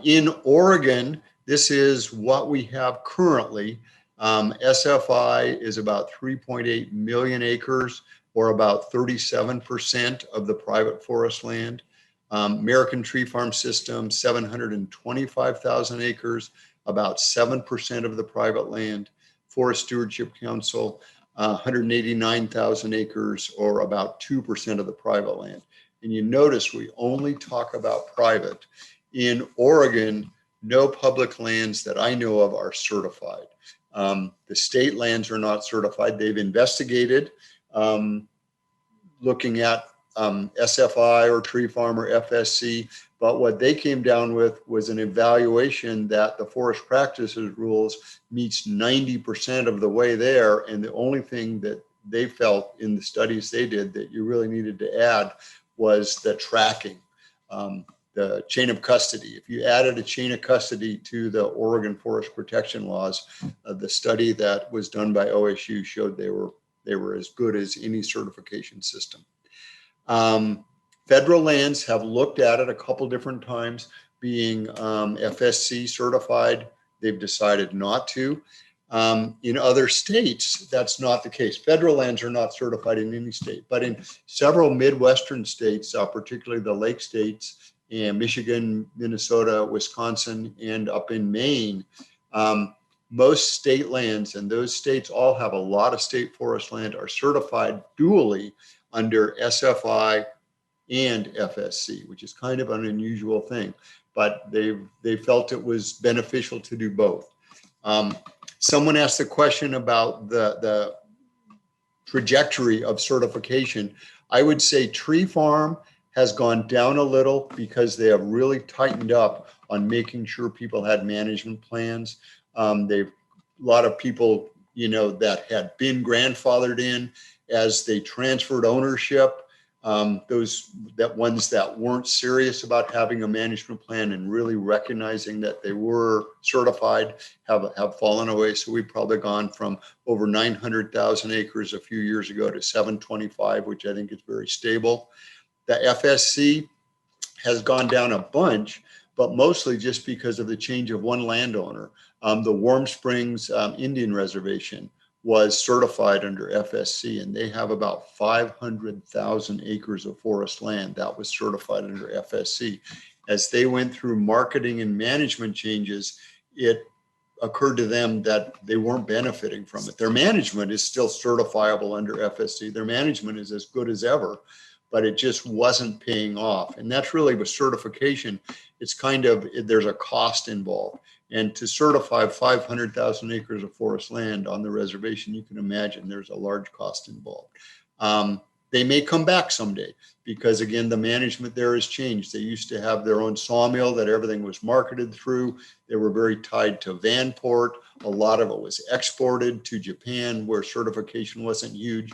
In Oregon, this is what we have currently. SFI is about 3.8 million acres, or about 37% of the private forest land. American Tree Farm System, 725,000 acres, about 7% of the private land. Forest Stewardship Council, 189,000 acres, or about 2% of the private land. And you notice we only talk about private. In Oregon, no public lands that I know of are certified. The state lands are not certified. They've investigated looking at SFI or Tree Farm or FSC, but what they came down with was an evaluation that the forest practices rules meets 90% of the way there, and the only thing that they felt in the studies they did that you really needed to add was the tracking, the chain of custody. If you added a chain of custody to the Oregon forest protection laws, the study that was done by OSU showed they were as good as any certification system. Federal lands have looked at it a couple different times, being FSC certified. They've decided not to. In other states, that's not the case. Federal lands are not certified in any state, but in several Midwestern states, particularly the Lake states, and Michigan, Minnesota, Wisconsin, and up in Maine, most state lands, and those states all have a lot of state forest land, are certified dually under SFI and FSC, which is kind of an unusual thing, but they felt it was beneficial to do both. Someone asked a question about the trajectory of certification. I would say Tree Farm has gone down a little because they have really tightened up on making sure people had management plans. A lot of people, that had been grandfathered in as they transferred ownership. Ones that weren't serious about having a management plan and really recognizing that they were certified have fallen away. So we've probably gone from over 900,000 acres a few years ago to 725, which I think is very stable. The FSC has gone down a bunch, but mostly just because of the change of one landowner. The Warm Springs Indian Reservation was certified under FSC, and they have about 500,000 acres of forest land that was certified under FSC. As they went through marketing and management changes, it occurred to them that they weren't benefiting from it. Their management is still certifiable under FSC. Their management is as good as ever, but it just wasn't paying off. And that's really with certification. It's there's a cost involved. And to certify 500,000 acres of forest land on the reservation, you can imagine there's a large cost involved. They may come back someday because, again, the management there has changed. They used to have their own sawmill that everything was marketed through. They were very tied to Vanport. A lot of it was exported to Japan where certification wasn't huge.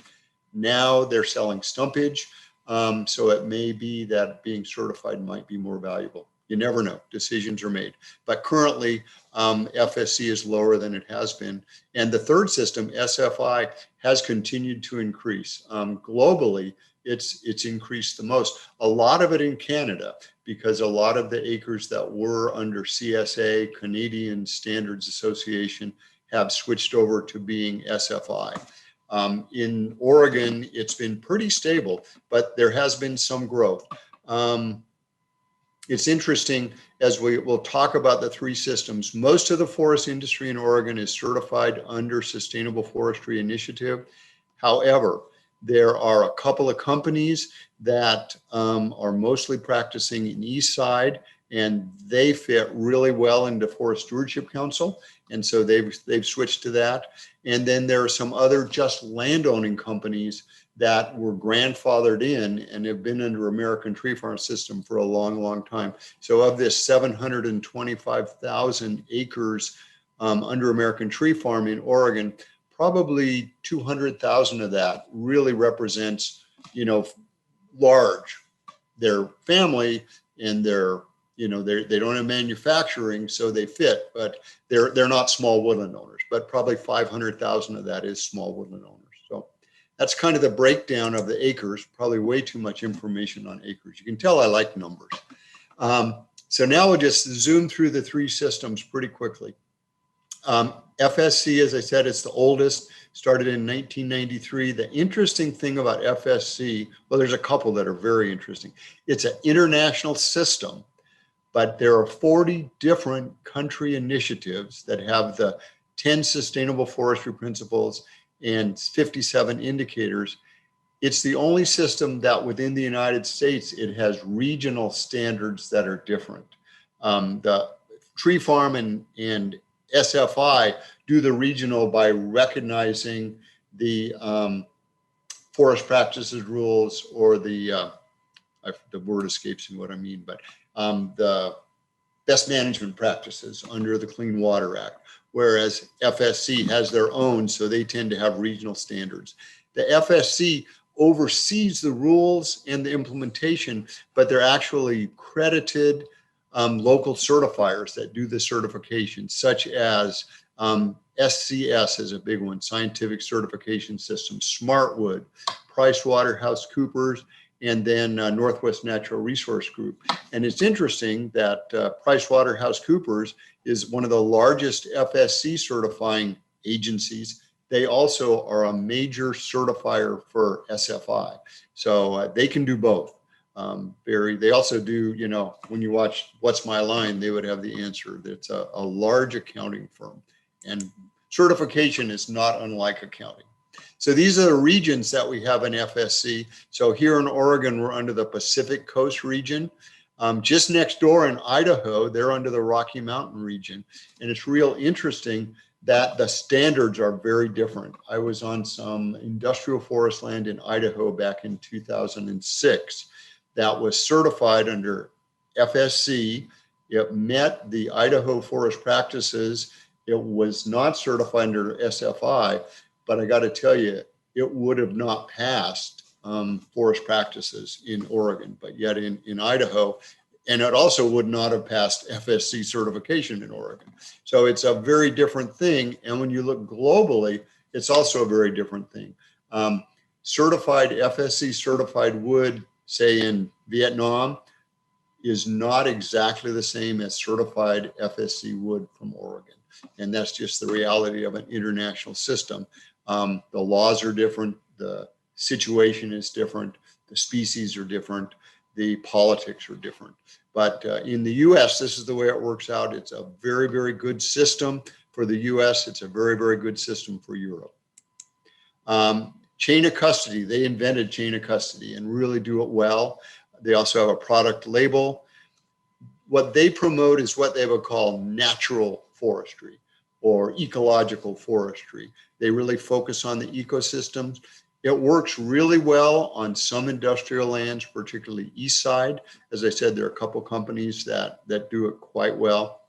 Now they're selling stumpage. So it may be that being certified might be more valuable. You never know. Decisions are made. But currently, FSC is lower than it has been. And the third system, SFI, has continued to increase. Globally, it's increased the most. A lot of it in Canada, because a lot of the acres that were under CSA, Canadian Standards Association, have switched over to being SFI. In Oregon, it's been pretty stable, but there has been some growth. It's interesting, as we will talk about the three systems, most of the forest industry in Oregon is certified under Sustainable Forestry Initiative. However, there are a couple of companies that are mostly practicing in East Side, and they fit really well into Forest Stewardship Council. And so they've switched to that. And then there are some other just landowning companies that were grandfathered in and have been under American Tree Farm System for a long, long time. So of this 725,000 acres under American Tree Farm in Oregon, probably 200,000 of that really represents, large. Their family and their, they don't have manufacturing, so they fit, but they're not small woodland owners, but probably 500,000 of that is small woodland owners. So that's kind of the breakdown of the acres, probably way too much information on acres. You can tell I like numbers. So now we'll just zoom through the three systems pretty quickly. FSC, as I said, it's the oldest, started in 1993. The interesting thing about FSC, well, there's a couple that are very interesting. It's an international system, but there are 40 different country initiatives that have the 10 sustainable forestry principles and 57 indicators. It's the only system that within the United States, it has regional standards that are different. The tree farm and SFI do the regional by recognizing the forest practices rules, or the word escapes me what I mean, but the best management practices under the Clean Water Act, whereas FSC has their own, so they tend to have regional standards. The FSC oversees the rules and the implementation, but they're actually credited local certifiers that do the certification, such as SCS is a big one, Scientific Certification System, Smartwood, PricewaterhouseCoopers, and then Northwest Natural Resource Group. And it's interesting that PricewaterhouseCoopers is one of the largest FSC certifying agencies. They also are a major certifier for SFI. So they can do both. They also do, when you watch What's My Line, they would have the answer. It's a large accounting firm, and certification is not unlike accounting. So these are the regions that we have in FSC. So here in Oregon, we're under the Pacific Coast region. Just next door in Idaho, they're under the Rocky Mountain region. And it's real interesting that the standards are very different. I was on some industrial forest land in Idaho back in 2006 that was certified under FSC. It met the Idaho forest practices. It was not certified under SFI, but I got to tell you, it would have not passed forest practices in Oregon, but yet in Idaho, and it also would not have passed FSC certification in Oregon. So it's a very different thing. And when you look globally, it's also a very different thing. Certified FSC certified wood, say in Vietnam, is not exactly the same as certified FSC wood from Oregon. And that's just the reality of an international system. The laws are different, the situation is different, the species are different, the politics are different. But in the US, this is the way it works out. It's a very, very good system for the US. It's a very, very good system for Europe. Chain of custody, they invented chain of custody and really do it well. They also have a product label. What they promote is what they would call natural forestry or ecological forestry. They really focus on the ecosystems. It works really well on some industrial lands, particularly east side. As I said, there are a couple companies that do it quite well.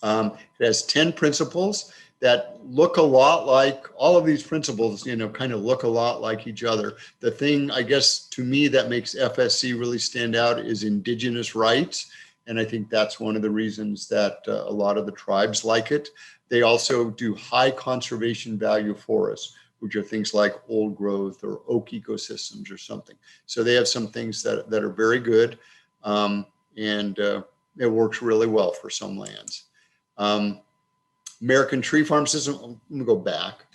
It has 10 principles that look a lot like, all of these principles, kind of look a lot like each other. The thing, I guess, to me that makes FSC really stand out is indigenous rights. And I think that's one of the reasons that a lot of the tribes like it. They also do high conservation value forests, which are things like old growth or oak ecosystems or something. So they have some things that are very good, and it works really well for some lands. American Tree Farm System, I'm going to go back.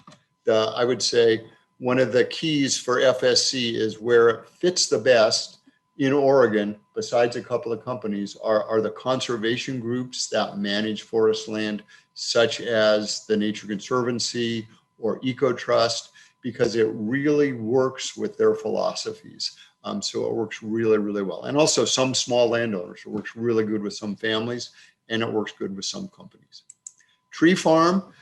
I would say one of the keys for FSC is where it fits the best in Oregon, besides a couple of companies, are the conservation groups that manage forest land, such as the Nature Conservancy or EcoTrust, because it really works with their philosophies. So it works really, really well. And also some small landowners. It works really good with some families, and it works good with some companies. Tree Farm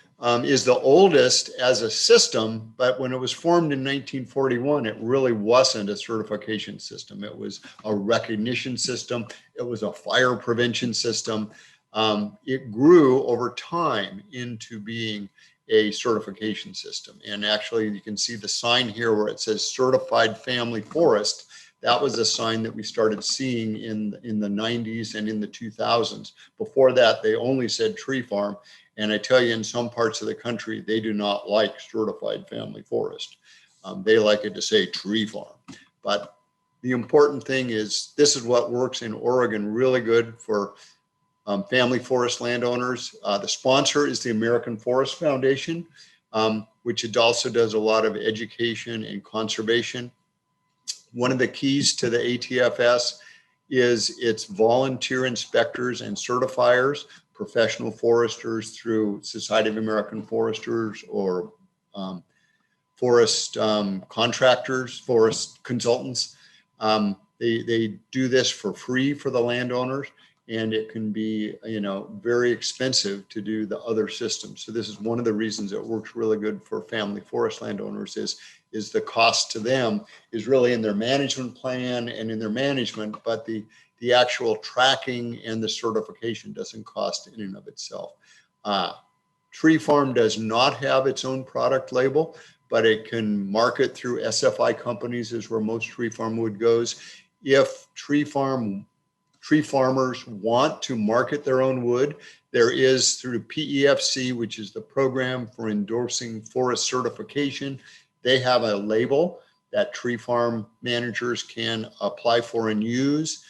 is the oldest as a system, but when it was formed in 1941, it really wasn't a certification system. It was a recognition system. It was a fire prevention system. It grew over time into being a certification system. And actually, you can see the sign here where it says Certified Family Forest. That was a sign that we started seeing in the 90s and in the 2000s. Before that, they only said Tree Farm. And I tell you, in some parts of the country, they do not like Certified Family Forest. They like it to say Tree Farm. But the important thing is, this is what works in Oregon really good for family forest landowners. The sponsor is the American Forest Foundation, which it also does a lot of education and conservation. One of the keys to the ATFS is its volunteer inspectors and certifiers, professional foresters through Society of American Foresters or forest contractors, forest consultants. They do this for free for the landowners, and it can be, very expensive to do the other systems. So this is one of the reasons it works really good for family forest landowners is the cost to them is really in their management plan and in their management, but the actual tracking and the certification doesn't cost in and of itself. Tree Farm does not have its own product label, but it can market through SFI companies is where most tree farm wood goes. If tree farmers want to market their own wood, there is through PEFC, which is the Program for Endorsing Forest Certification. They have a label that tree farm managers can apply for and use.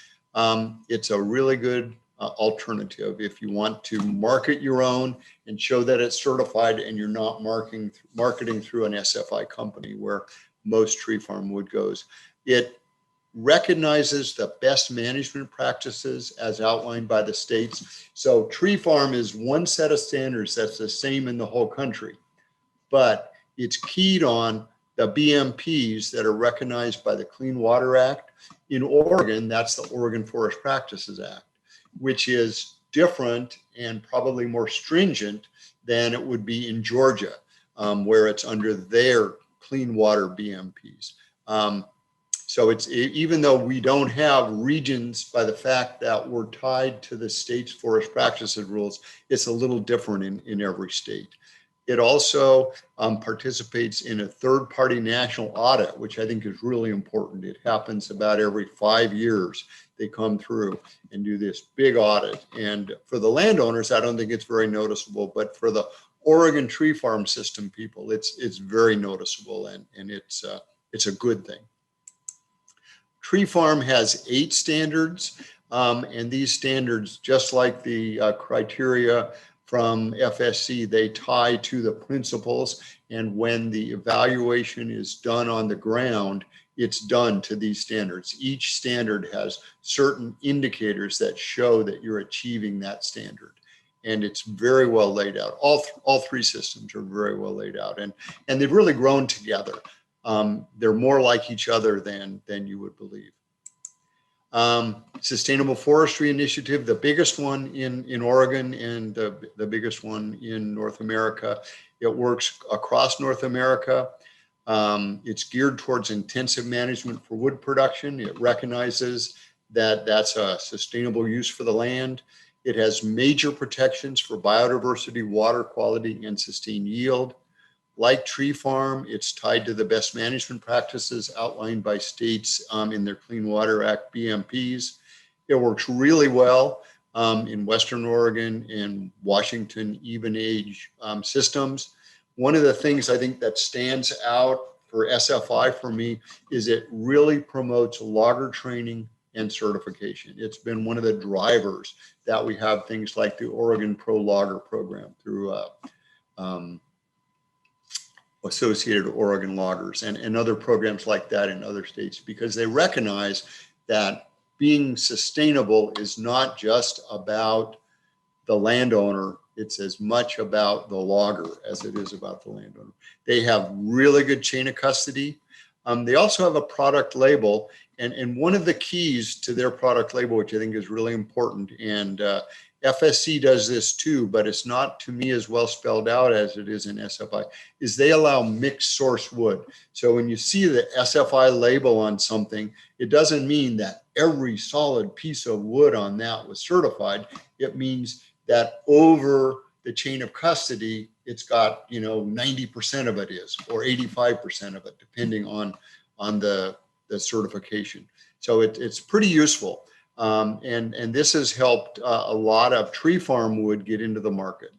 It's a really good alternative if you want to market your own and show that it's certified and you're not marketing through an SFI company where most tree farm wood goes. It recognizes the best management practices as outlined by the states. So Tree Farm is one set of standards that's the same in the whole country, but it's keyed on the BMPs that are recognized by the Clean Water Act. In Oregon, that's the Oregon Forest Practices Act, which is different and probably more stringent than it would be in Georgia, where it's under their clean water BMPs. So it's, even though we don't have regions by the fact that we're tied to the state's forest practices rules, it's a little different in every state. It also participates in a third-party national audit, which I think is really important. It happens about every 5 years. They come through and do this big audit. And for the landowners, I don't think it's very noticeable, but for the Oregon Tree Farm System people, it's very noticeable, and it's a good thing. Tree Farm has 8 standards, and these standards, just like the criteria from FSC, they tie to the principles, and when the evaluation is done on the ground, it's done to these standards. Each standard has certain indicators that show that you're achieving that standard, and it's very well laid out. All 3 systems are very well laid out, and they've really grown together. They're more like each other than you would believe. Sustainable Forestry Initiative, the biggest one in Oregon and the biggest one in North America. It works across North America. It's geared towards intensive management for wood production. It recognizes that that's a sustainable use for the land. It has major protections for biodiversity, water quality, and sustained yield. Like tree farm, it's tied to the best management practices outlined by states in their Clean Water Act BMPs. It works really well in Western Oregon and Washington even age systems. One of the things I think that stands out for SFI for me is it really promotes logger training and certification. It's been one of the drivers that we have things like the Oregon Pro Logger program through Associated Oregon Loggers and other programs like that in other states, because they recognize that being sustainable is not just about the landowner. It's as much about the logger as it is about the landowner. They have really good chain of custody. They also have a product label, and one of the keys to their product label, which I think is really important, and FSC does this too, but it's not to me as well spelled out as it is in SFI, is they allow mixed source wood. So when you see the SFI label on something, it doesn't mean that every solid piece of wood on that was certified. It means that over the chain of custody, it's got, 90% of it is, or 85% of it, depending on the certification. So it's pretty useful. And this has helped a lot of tree farm wood get into the market.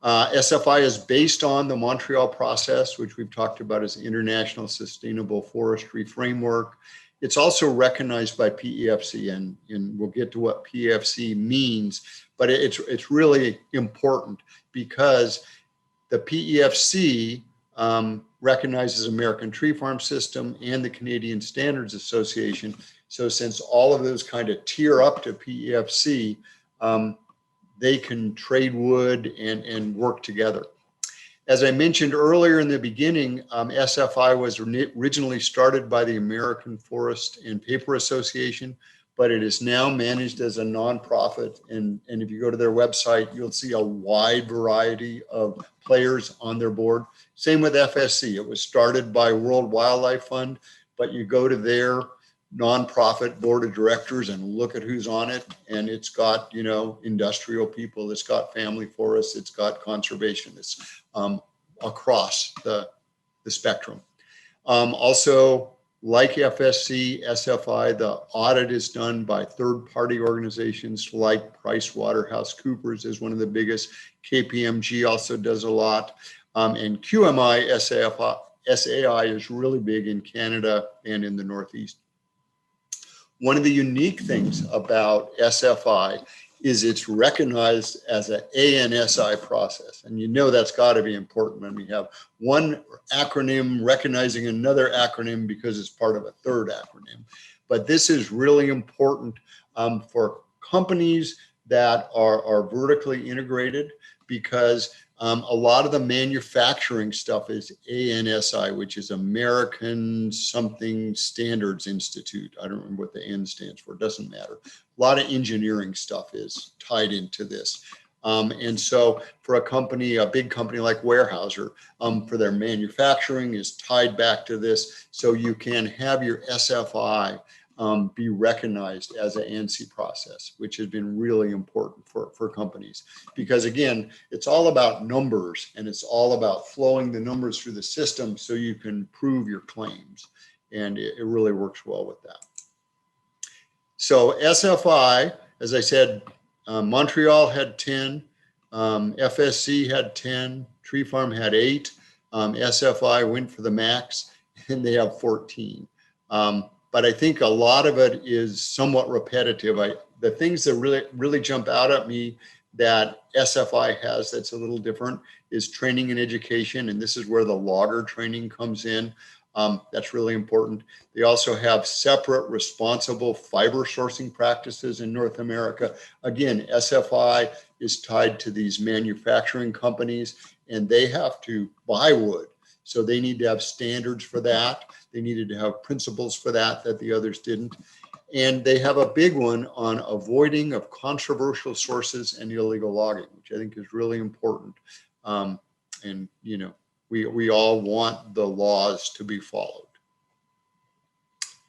SFI is based on the Montreal Process, which we've talked about as International Sustainable Forestry Framework. It's also recognized by PEFC, and we'll get to what PEFC means, but it's really important because the PEFC recognizes American Tree Farm System and the Canadian Standards Association. So since all of those kind of tier up to PEFC, they can trade wood and work together. As I mentioned earlier in the beginning, SFI was originally started by the American Forest and Paper Association, but it is now managed as a nonprofit. And if you go to their website, you'll see a wide variety of players on their board. Same with FSC. It was started by World Wildlife Fund, but you go to their nonprofit board of directors and look at who's on it, and it's got industrial people, it's got family forests, it's got conservationists across the spectrum. Also, like FSC, SFI, the audit is done by third-party organizations like PricewaterhouseCoopers is one of the biggest. KPMG also does a lot, and QMI SAI is really big in Canada and in the Northeast. One of the unique things about SFI is it's recognized as an ANSI process. And that's got to be important when we have one acronym recognizing another acronym because it's part of a third acronym. But this is really important for companies that are vertically integrated, because a lot of the manufacturing stuff is ANSI, which is American something Standards Institute. I don't remember what the N stands for, it doesn't matter. A lot of engineering stuff is tied into this. And so for a big company like Weyerhaeuser, for their manufacturing is tied back to this. So you can have your SFI be recognized as an ANSI process, which has been really important for companies. Because again, it's all about numbers, and it's all about flowing the numbers through the system so you can prove your claims. And it really works well with that. So SFI, as I said, Montreal had 10, FSC had 10, Tree Farm had 8, SFI went for the max, and they have 14. But I think a lot of it is somewhat repetitive. The things that really jump out at me that SFI has that's a little different is training and education. And this is where the logger training comes in. That's really important. They also have separate responsible fiber sourcing practices in North America. Again, SFI is tied to these manufacturing companies, and they have to buy wood. So they need to have standards for that. They needed to have principles for that the others didn't. And they have a big one on avoiding of controversial sources and illegal logging, which I think is really important. And We all want the laws to be followed.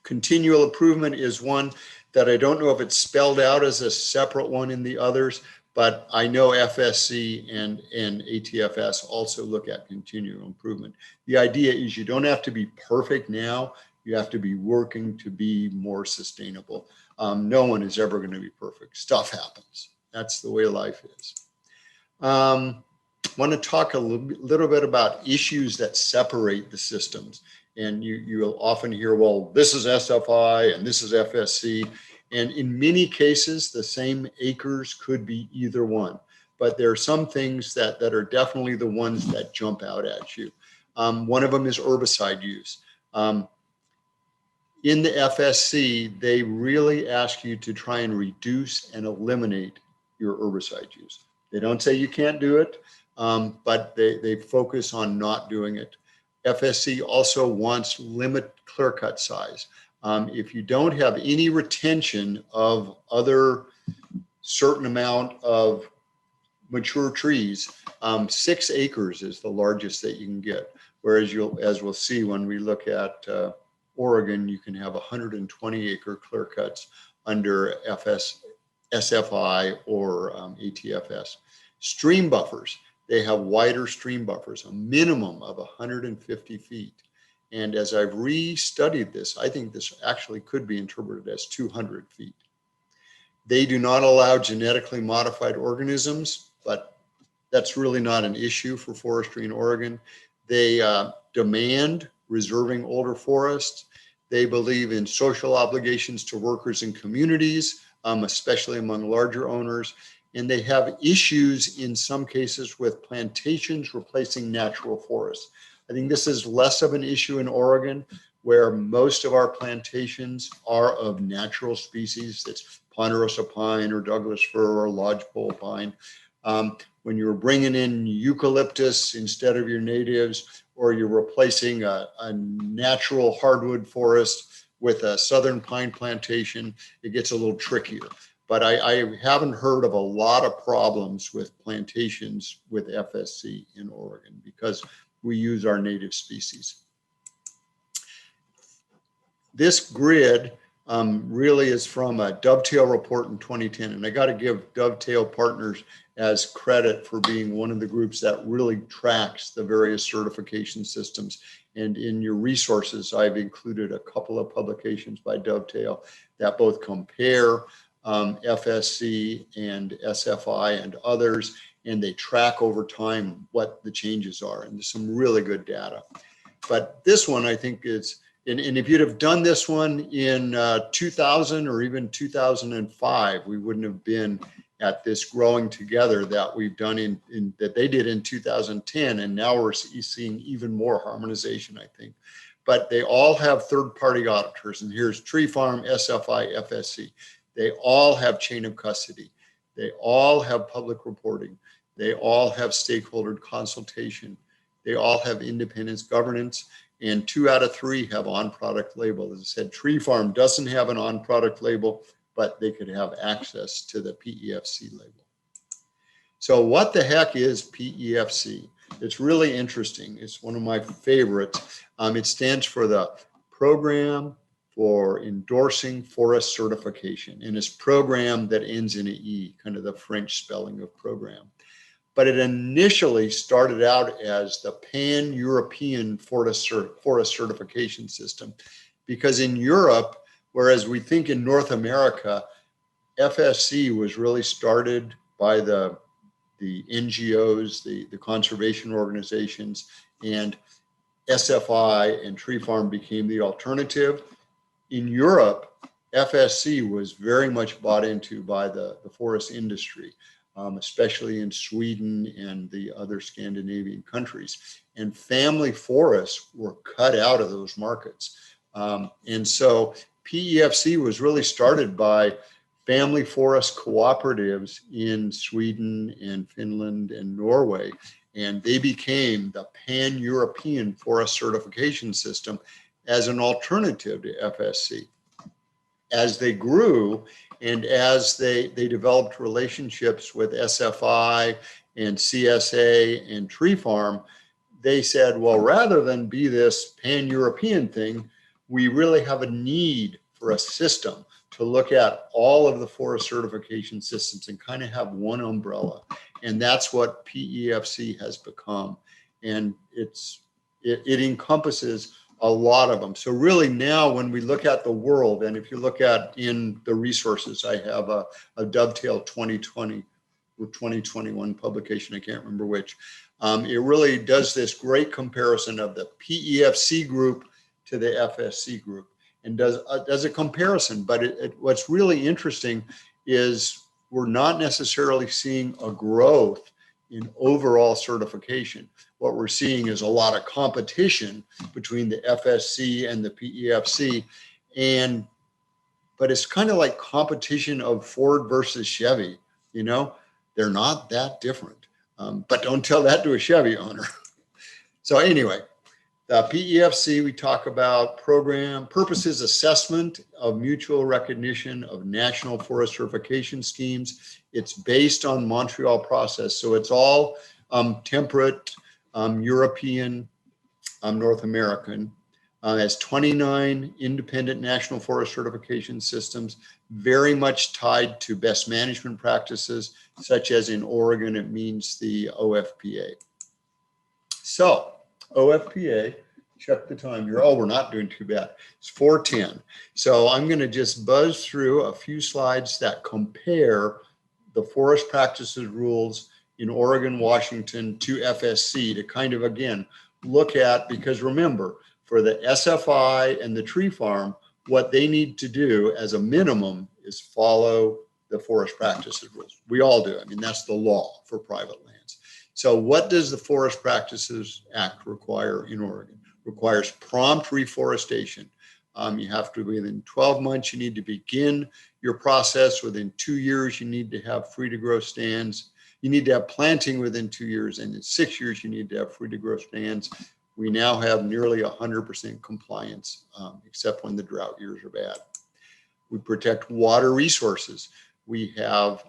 Continual improvement is one that I don't know if it's spelled out as a separate one in the others, but I know FSC and ATFS also look at continual improvement. The idea is you don't have to be perfect now. You have to be working to be more sustainable. No one is ever going to be perfect. Stuff happens. That's the way life is. I want to talk a little bit about issues that separate the systems. And you'll often hear, well, this is SFI and this is FSC. And in many cases, the same acres could be either one. But there are some things that are definitely the ones that jump out at you. One of them is herbicide use. In the FSC, they really ask you to try and reduce and eliminate your herbicide use. They don't say you can't do it, but they focus on not doing it. FSC also wants limit clear cut size. If you don't have any retention of other certain amount of mature trees, 6 acres is the largest that you can get. Whereas as we'll see when we look at Oregon, you can have 120 acre clear cuts under SFI or ATFS. Stream buffers, they have wider stream buffers, a minimum of 150 feet. And as I've restudied this, I think this actually could be interpreted as 200 feet. They do not allow genetically modified organisms, but that's really not an issue for forestry in Oregon. They demand reserving older forests. They believe in social obligations to workers and communities, especially among larger owners. And they have issues in some cases with plantations replacing natural forests. I think this is less of an issue in Oregon, where most of our plantations are of natural species. It's ponderosa pine or Douglas fir or lodgepole pine. When you're bringing in eucalyptus instead of your natives, or you're replacing a natural hardwood forest with a southern pine plantation, it gets a little trickier. But I haven't heard of a lot of problems with plantations with FSC in Oregon because we use our native species. This grid really is from a Dovetail report in 2010. And I got to give Dovetail Partners as credit for being one of the groups that really tracks the various certification systems. And in your resources, I've included a couple of publications by Dovetail that both compare FSC and SFI and others, and they track over time what the changes are. And there's some really good data. But this one, I think, is, and if you'd have done this one in 2000 or even 2005, we wouldn't have been at this growing together that we've done that they did in 2010. And now we're seeing even more harmonization, I think. But they all have third-party auditors. And here's Tree Farm, SFI, FSC. They all have chain of custody. They all have public reporting. They all have stakeholder consultation. They all have independence governance. And 2 out of 3 have on-product label. As I said, Tree Farm doesn't have an on-product label, but they could have access to the PEFC label. So what the heck is PEFC? It's really interesting. It's one of my favorites. It stands for the Program for Endorsing Forest Certification. And it's program that ends in an E, kind of the French spelling of program. But it initially started out as the Pan-European Forest Certification System, because in Europe, whereas we think in North America, FSC was really started by the NGOs, the conservation organizations, and SFI and Tree Farm became the alternative. In Europe, FSC was very much bought into by the forest industry, especially in Sweden and the other Scandinavian countries. And family forests were cut out of those markets. And so PEFC was really started by family forest cooperatives in Sweden and Finland and Norway. And they became the Pan-European Forest Certification System as an alternative to FSC. As they grew and as they developed relationships with SFI and CSA and Tree Farm, they said, well, rather than be this pan-European thing, we really have a need for a system to look at all of the forest certification systems and kind of have one umbrella. And that's what PEFC has become. And it encompasses a lot of them. So really now when we look at the world, and if you look at in the resources, I have a Dovetail 2020 or 2021 publication, I can't remember which. It really does this great comparison of the PEFC group to the FSC group and does a comparison. But what's really interesting is we're not necessarily seeing a growth in overall certification. What we're seeing is a lot of competition between the FSC and the PEFC. But it's kind of like competition of Ford versus Chevy, you know, they're not that different. But don't tell that to a Chevy owner. So anyway, the PEFC, we talk about program purposes, assessment of mutual recognition of national forest certification schemes. It's based on Montreal Process. So it's all temperate, European, North American. Has 29 independent national forest certification systems, very much tied to best management practices, such as in Oregon, it means the OFPA. So OFPA, check the time here. Oh, we're not doing too bad. It's 4:10. So I'm going to just buzz through a few slides that compare the forest practices rules in Oregon, Washington to FSC to kind of, again, look at, because remember, for the SFI and the tree farm, what they need to do as a minimum is follow the forest practices rules. We all do. I mean, that's the law for private lands. So what does the Forest Practices Act require in Oregon? It requires prompt reforestation. You have to, within 12 months, you need to begin your process. Within 2 years, you need to have free to grow stands. You need to have planting within 2 years, and in 6 years, you need to have free to grow stands. We now have nearly 100% compliance, except when the drought years are bad. We protect water resources. We have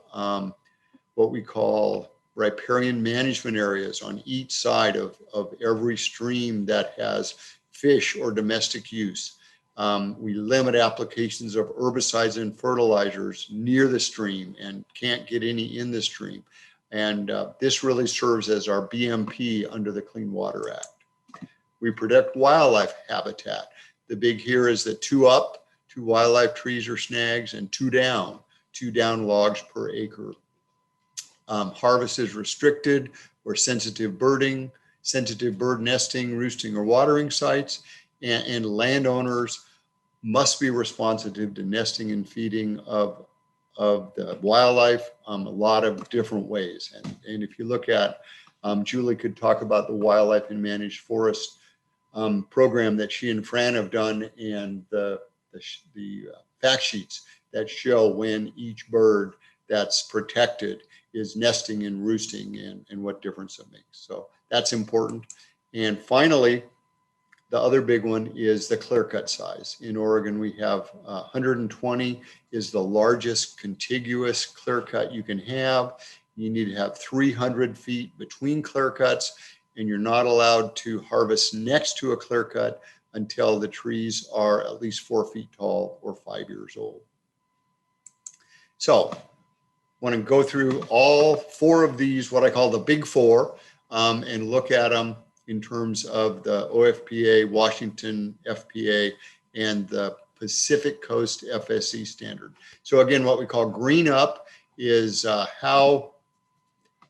what we call riparian management areas on each side of every stream that has fish or domestic use. We limit applications of herbicides and fertilizers near the stream and can't get any in the stream. And this really serves as our BMP under the Clean Water Act. We protect wildlife habitat. The big here is the 2 up, 2 wildlife trees or snags, and 2 down logs per acre. Harvest is restricted or sensitive birding, sensitive bird nesting, roosting, or watering sites, and landowners must be responsive to nesting and feeding of the wildlife a lot of different ways. And if you look at, Julie could talk about the wildlife and managed forest program that she and Fran have done, and the fact sheets that show when each bird that's protected is nesting and roosting and what difference it makes. So that's important. And finally, the other big one is the clear cut size. In Oregon, we have 120 is the largest contiguous clear cut you can have. You need to have 300 feet between clear cuts, and you're not allowed to harvest next to a clear cut until the trees are at least 4 feet tall or 5 years old. So I want to go through all 4 of these, what I call the big 4, and look at them in terms of the OFPA, Washington FPA, and the Pacific Coast FSC standard. So again, what we call green up is how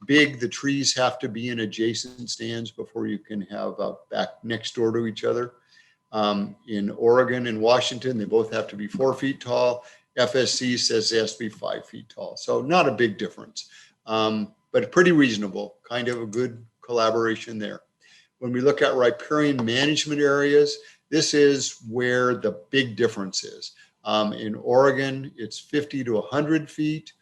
big the trees have to be in adjacent stands before you can have back next door to each other. In Oregon and Washington, they both have to be 4 feet tall. FSC says they have to be 5 feet tall. So not a big difference, but pretty reasonable, kind of a good collaboration there. When we look at riparian management areas, this is where the big difference is. In Oregon, it's 50 to 100 feet.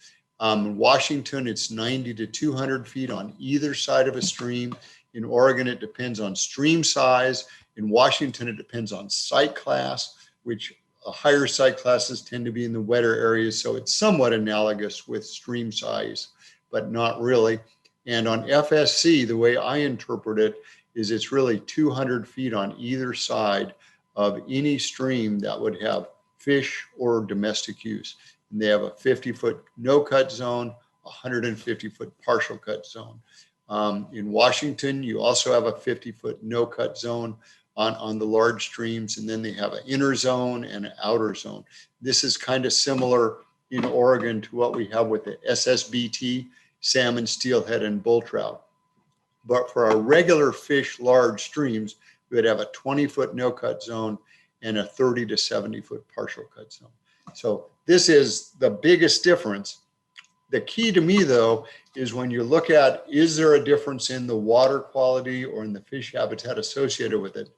In Washington, it's 90 to 200 feet on either side of a stream. In Oregon, it depends on stream size. In Washington, it depends on site class, which higher site classes tend to be in the wetter areas. So it's somewhat analogous with stream size, but not really. And on FSC, the way I interpret it is it's really 200 feet on either side of any stream that would have fish or domestic use. And they have a 50-foot no-cut zone, 150-foot partial cut zone. In Washington, you also have a 50-foot no-cut zone on the large streams, and then they have an inner zone and an outer zone. This is kind of similar in Oregon to what we have with the SSBT, salmon, steelhead, and bull trout. But for our regular fish large streams, we would have a 20-foot no-cut zone and a 30 to 70-foot partial cut zone. So this is the biggest difference. The key to me, though, is when you look at, is there a difference in the water quality or in the fish habitat associated with it?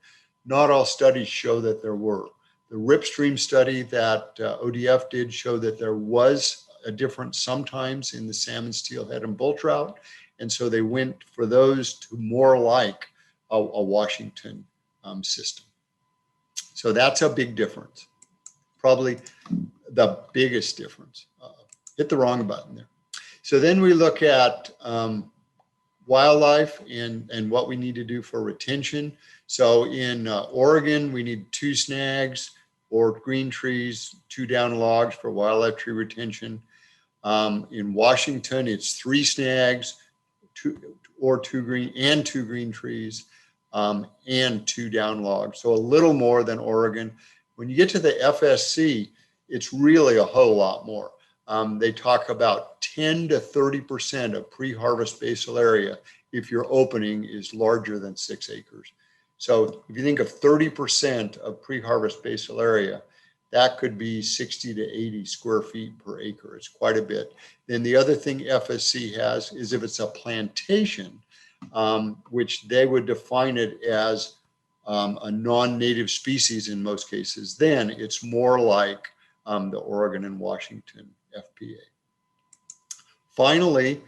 Not all studies show that there were. The Ripstream study that ODF did show that there was a difference sometimes in the salmon, steelhead, and bull trout. And so they went for those to more like a Washington system. So that's a big difference. Probably the biggest difference. Hit the wrong button there. So then we look at wildlife and what we need to do for retention. So in Oregon, we need 2 snags or green trees, 2 down logs for wildlife tree retention. In Washington, it's 3 snags, 2 green trees, and 2 down logs. So a little more than Oregon. When you get to the FSC, it's really a whole lot more. They talk about 10 to 30% of pre-harvest basal area if your opening is larger than 6 acres. So if you think of 30% of pre-harvest basal area, that could be 60 to 80 square feet per acre. It's quite a bit. Then the other thing FSC has is if it's a plantation, which they would define it as a non-native species in most cases, then it's more like the Oregon and Washington FPA. Finally,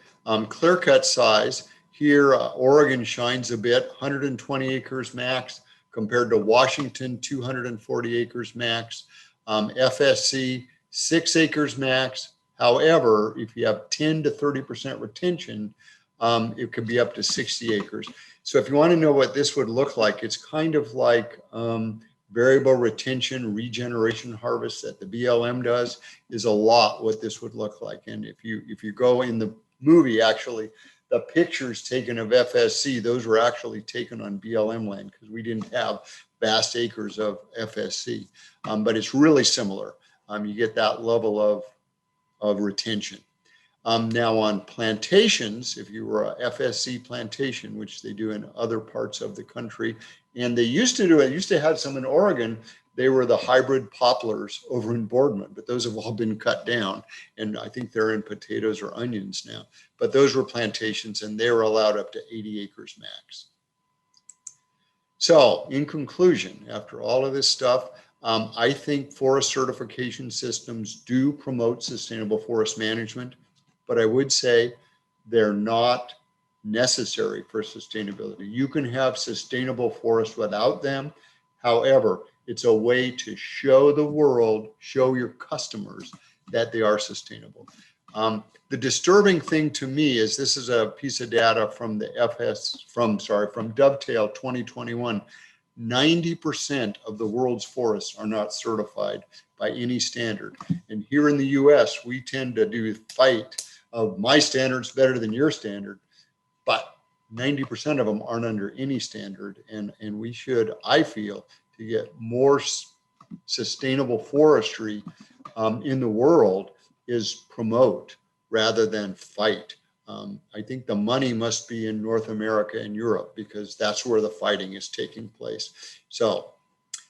clear-cut size. Here, Oregon shines a bit, 120 acres max compared to Washington, 240 acres max. FSC, 6 acres max. However, if you have 10 to 30% retention, it could be up to 60 acres. So if you want to know what this would look like, it's kind of like variable retention regeneration harvest that the BLM does is a lot what this would look like. And if you go in the movie, actually, the pictures taken of FSC, those were actually taken on BLM land because we didn't have vast acres of FSC. But it's really similar. You get that level of retention. Now on plantations, if you were a FSC plantation, which they do in other parts of the country, and they used to do it, used to have some in Oregon, they were the hybrid poplars over in Boardman, but those have all been cut down. And I think they're in potatoes or onions now. But those were plantations and they were allowed up to 80 acres max. So in conclusion, after all of this stuff, I think forest certification systems do promote sustainable forest management, but I would say they're not necessary for sustainability. You can have sustainable forests without them. However, it's a way to show the world, show your customers that they are sustainable. The disturbing thing to me is this is a piece of data from the from Dovetail 2021. 90% of the world's forests are not certified by any standard. And here in the US, we tend to do fight of my standard's better than your standard, but 90% of them aren't under any standard. And we should, I feel, to get more sustainable forestry in the world is promote rather than fight. I think the money must be in North America and Europe because that's where the fighting is taking place. So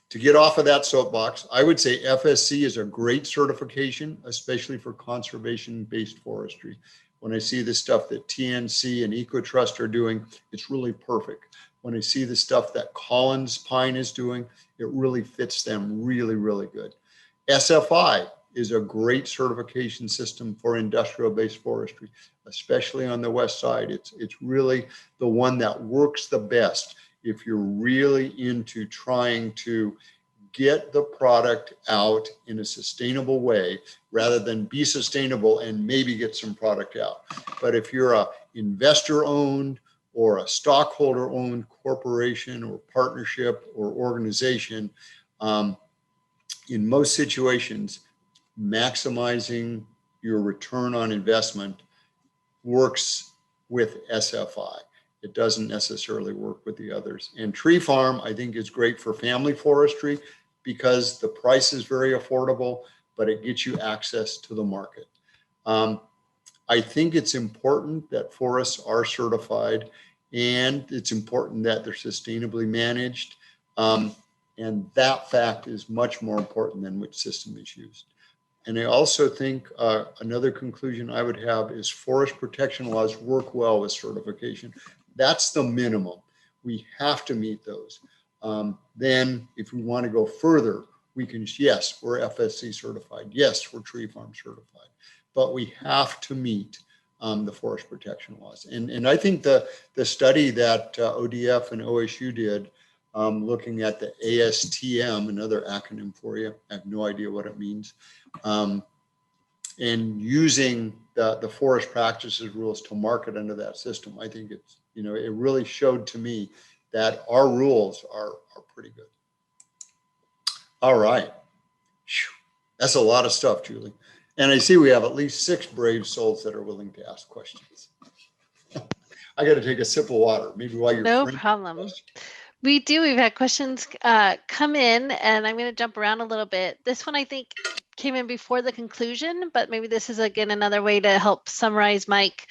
to get off of that soapbox, I would say FSC is a great certification, especially for conservation-based forestry. When I see the stuff that TNC and EcoTrust are doing, it's really perfect. When I see the stuff that Collins Pine is doing, it really fits them really, really good. SFI is a great certification system for industrial-based forestry, especially on the west side. It's really the one that works the best if you're really into trying to get the product out in a sustainable way rather than be sustainable and maybe get some product out. But if you're a investor-owned or a stockholder-owned corporation or partnership or organization, in most situations, maximizing your return on investment works with SFI. It doesn't necessarily work with the others. And tree farm, I think, is great for family forestry because the price is very affordable, but it gets you access to the market. I think it's important that forests are certified, and it's important that they're sustainably managed. And that fact is much more important than which system is used. And I also think another conclusion I would have is forest protection laws work well with certification. That's the minimum. We have to meet those. Then if we want to go further, we can, yes, we're FSC certified. Yes, we're tree farm certified, but we have to meet the forest protection laws. And I think the study that ODF and OSU did, looking at the ASTM, another acronym for you, I have no idea what it means, and using the forest practices rules to market under that system, I think it's, it really showed to me that our rules are pretty good. All right. That's a lot of stuff, Julie. And I see we have at least 6 brave souls that are willing to ask questions. I got to take a sip of water, maybe while you're— No problem. We do. We've had questions come in, and I'm going to jump around a little bit. This one, I think, came in before the conclusion, but maybe this is, again, another way to help summarize, Mike.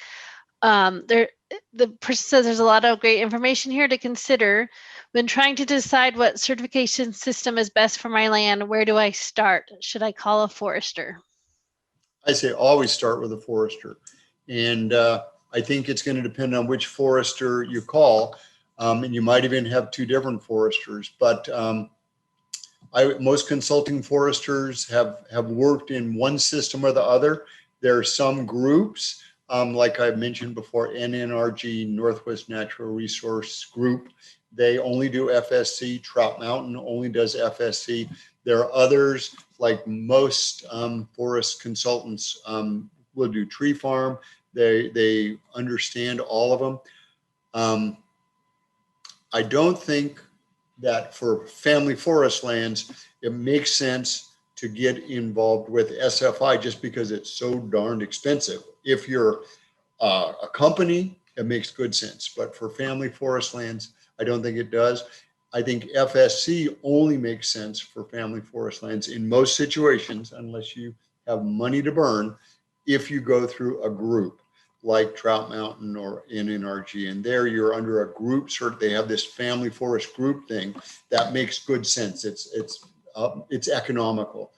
The person says there's a lot of great information here to consider. When trying to decide what certification system is best for my land, where do I start? Should I call a forester? I say always start with a forester. And I think it's going to depend on which forester you call. And you might even have 2 different foresters. But most consulting foresters have worked in one system or the other. There are some groups, like I mentioned before, NNRG, Northwest Natural Resource Group. They only do FSC. Trout Mountain only does FSC. There are others, like most forest consultants will do tree farm. They understand all of them. I don't think that for family forest lands, it makes sense to get involved with SFI just because it's so darned expensive. If you're a company, it makes good sense. But for family forest lands, I don't think it does. I think FSC only makes sense for family forest lands in most situations, unless you have money to burn, if you go through a group like Trout Mountain or NNRG. And there you're under a group cert. They have this family forest group thing that makes good sense. It's economical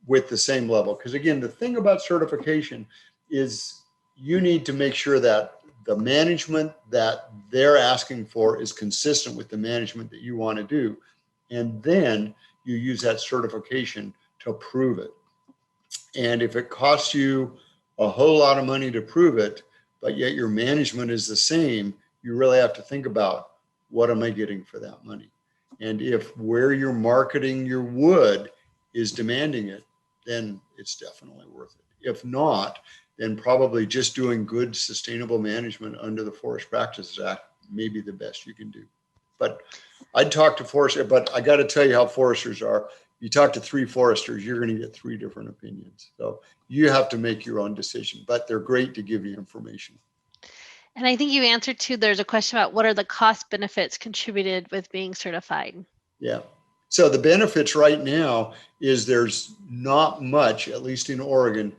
with the same level. Because again, the thing about certification is you need to make sure that the management that they're asking for is consistent with the management that you want to do. And then you use that certification to prove it. And if it costs you a whole lot of money to prove it, but yet your management is the same, you really have to think about, what am I getting for that money? And if where you're marketing your wood is demanding it, then it's definitely worth it. If not, then probably just doing good sustainable management under the Forest Practices Act may be the best you can do. But I'd talk to foresters, but I got to tell you how foresters are. You talk to 3 foresters, you're going to get 3 different opinions. So you have to make your own decision, but they're great to give you information. And I think you answered too, there's a question about what are the cost benefits contributed with being certified? Yeah. So the benefits right now is there's not much, at least in Oregon,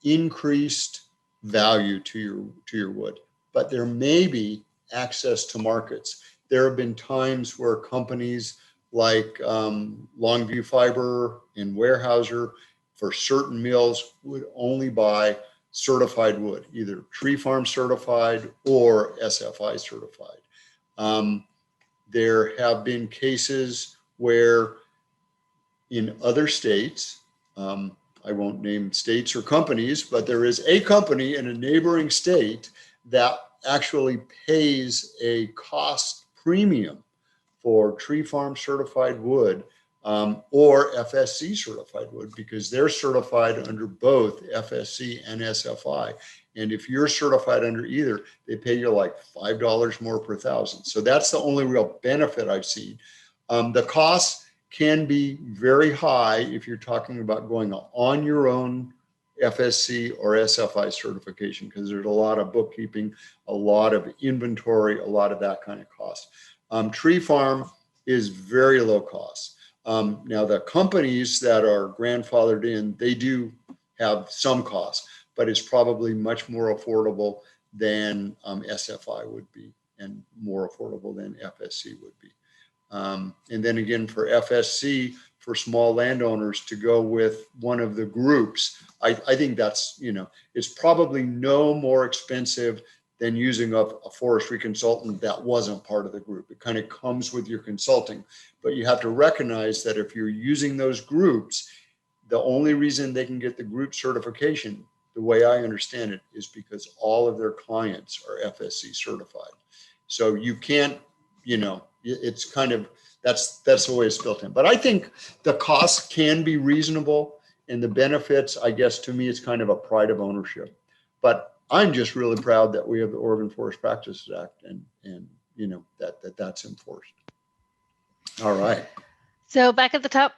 increased value to your wood, but there may be access to markets. There have been times where companies like Longview Fiber and Weyerhaeuser for certain mills would only buy certified wood, either tree farm certified or SFI certified. There have been cases where in other states, I won't name states or companies, but there is a company in a neighboring state that actually pays a cost premium for tree farm certified wood or FSC certified wood, because they're certified under both FSC and SFI. And if you're certified under either, they pay you like $5 more per thousand. So that's the only real benefit I've seen. The costs can be very high if you're talking about going on your own FSC or SFI certification, because there's a lot of bookkeeping, a lot of inventory, a lot of that kind of cost. Tree farm is very low cost. Now the companies that are grandfathered in, they do have some costs, but it's probably much more affordable than SFI would be, and more affordable than FSC would be. And then again, for FSC, for small landowners to go with one of the groups, I think that's, it's probably no more expensive than using a forestry consultant that wasn't part of the group. It kind of comes with your consulting, but you have to recognize that if you're using those groups, the only reason they can get the group certification, the way I understand it, is because all of their clients are FSC certified. So you can't, it's kind of, that's the way it's built in. But I think the costs can be reasonable, and the benefits, I guess, to me, it's kind of a pride of ownership. But I'm just really proud that we have the Oregon Forest Practices Act, and that's enforced. All right. So back at the top,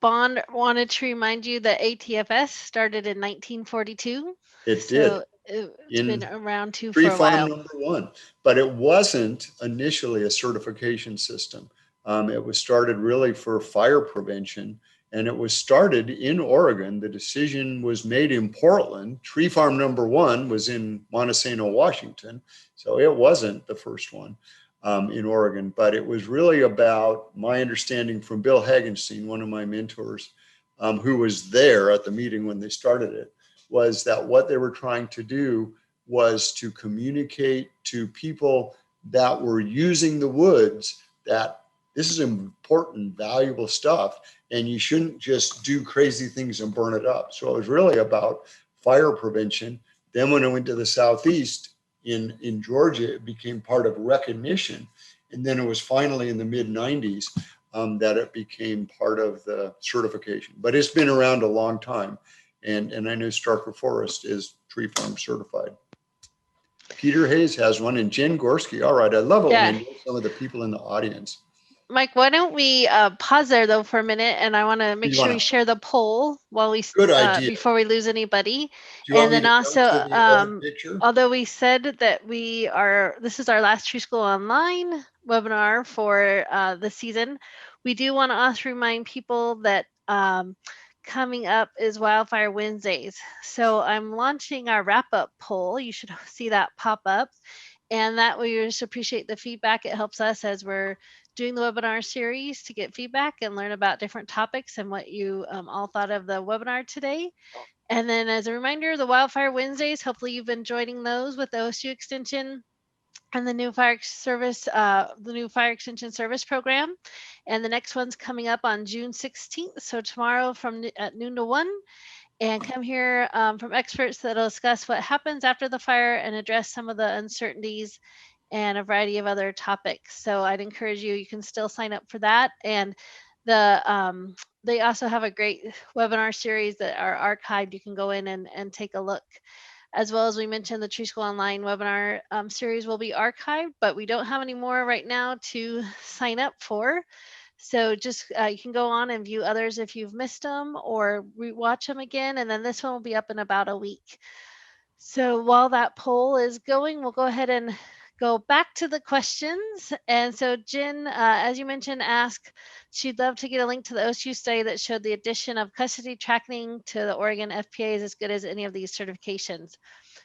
Bond wanted to remind you that ATFS started in 1942. It did. It's been around too for a while. Tree farm #1, but it wasn't initially a certification system. It was started really for fire prevention, and it was started in Oregon. The decision was made in Portland. Tree farm #1 was in Montesano, Washington, so it wasn't the first one in Oregon, but it was really about, my understanding from Bill Hagenstein, one of my mentors, who was there at the meeting when they started it, was that what they were trying to do was to communicate to people that were using the woods that this is important, valuable stuff, and you shouldn't just do crazy things and burn it up. So it was really about fire prevention. Then when it went to the Southeast in Georgia, it became part of recognition. And then it was finally in the mid-90s that it became part of the certification. But it's been around a long time. And I know Starker Forest is tree farm certified. Peter Hayes has one, and Jen Gorski. All right, I love it when you know some of the people in the audience. Mike, why don't we pause there though for a minute, and I want to make sure we share the poll while we before we lose anybody. And then also, although we said that this is our last Tree School Online webinar for the season, we do want to also remind people that coming up is Wildfire Wednesdays. So I'm launching our wrap-up poll. You should see that pop up. And that we just appreciate the feedback. It helps us as we're doing the webinar series to get feedback and learn about different topics and what you all thought of the webinar today. And then as a reminder, the Wildfire Wednesdays, hopefully you've been joining those with the OSU Extension and the new fire extension service program. And the next one's coming up on June 16th. So tomorrow at noon to 1. And come here from experts that'll discuss what happens after the fire and address some of the uncertainties and a variety of other topics. So I'd encourage you can still sign up for that. And they also have a great webinar series that are archived. You can go in and take a look. As well as we mentioned, the Tree School Online webinar series will be archived, but we don't have any more right now to sign up for. So just you can go on and view others if you've missed them, or rewatch them again. And then this one will be up in about a week. So while that poll is going, we'll go ahead and go back to the questions. And so Jen, as you mentioned, asked, she'd love to get a link to the OSU study that showed the addition of custody tracking to the Oregon FPA is as good as any of these certifications.